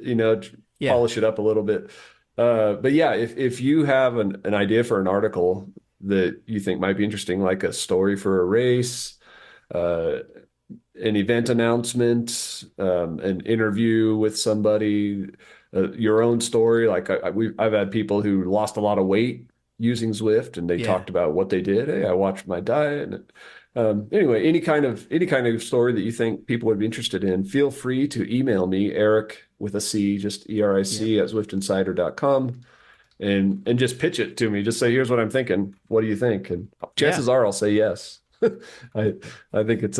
S3: polish it up a little bit. But yeah, if you have an idea for an article that you think might be interesting, like a story for a race, an event announcement, an interview with somebody, your own story. Like I've had people who lost a lot of weight using Zwift, and they talked about what they did. Hey, I watched my diet. And anyway, any kind of story that you think people would be interested in, feel free to email me, Eric with a C, just ERIC at ZwiftInsider.com. And just pitch it to me. Just say, here's what I'm thinking. What do you think? And chances are I'll say yes. I think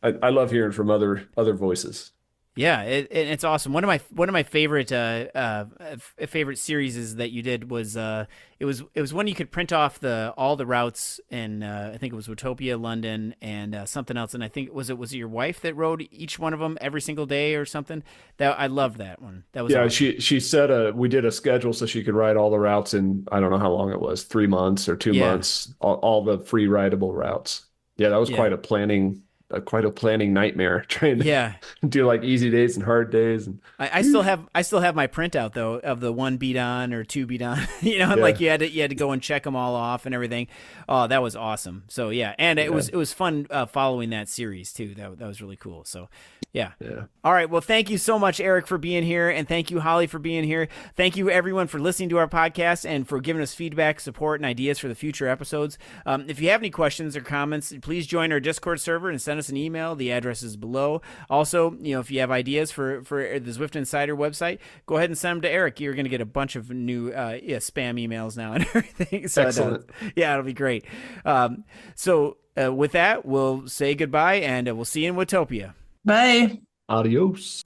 S3: I love hearing from other voices.
S2: Yeah, it's awesome. One of my favorite favorite series that you did was it was one you could print off all the routes, and I think it was Watopia, London, and something else. And I think was it your wife that rode each one of them every single day or something? That I loved that one. That was awesome.
S3: She said we did a schedule so she could ride all the routes in, I don't know how long it was, 3 months or 2 months, all the free rideable routes. Yeah, that was quite a planning nightmare trying to do like easy days and hard days. And
S2: I still have my printout though of the 1 beat on or 2 beat on, like you had to go and check them all off and everything. Oh, that was awesome. So yeah. And it was fun following that series too. That was really cool. So yeah. All right. Well, thank you so much, Eric, for being here. And thank you, Holly, for being here. Thank you everyone for listening to our podcast and for giving us feedback, support, and ideas for the future episodes. If you have any questions or comments, please join our Discord server and send us an email. The address is below. Also, if you have ideas for the Zwift Insider website, go ahead and send them to Eric. You're going to get a bunch of new spam emails now and everything. So
S3: excellent.
S2: It'll be great. So with that, we'll say goodbye and we'll see you in Watopia.
S4: Bye.
S3: Adios.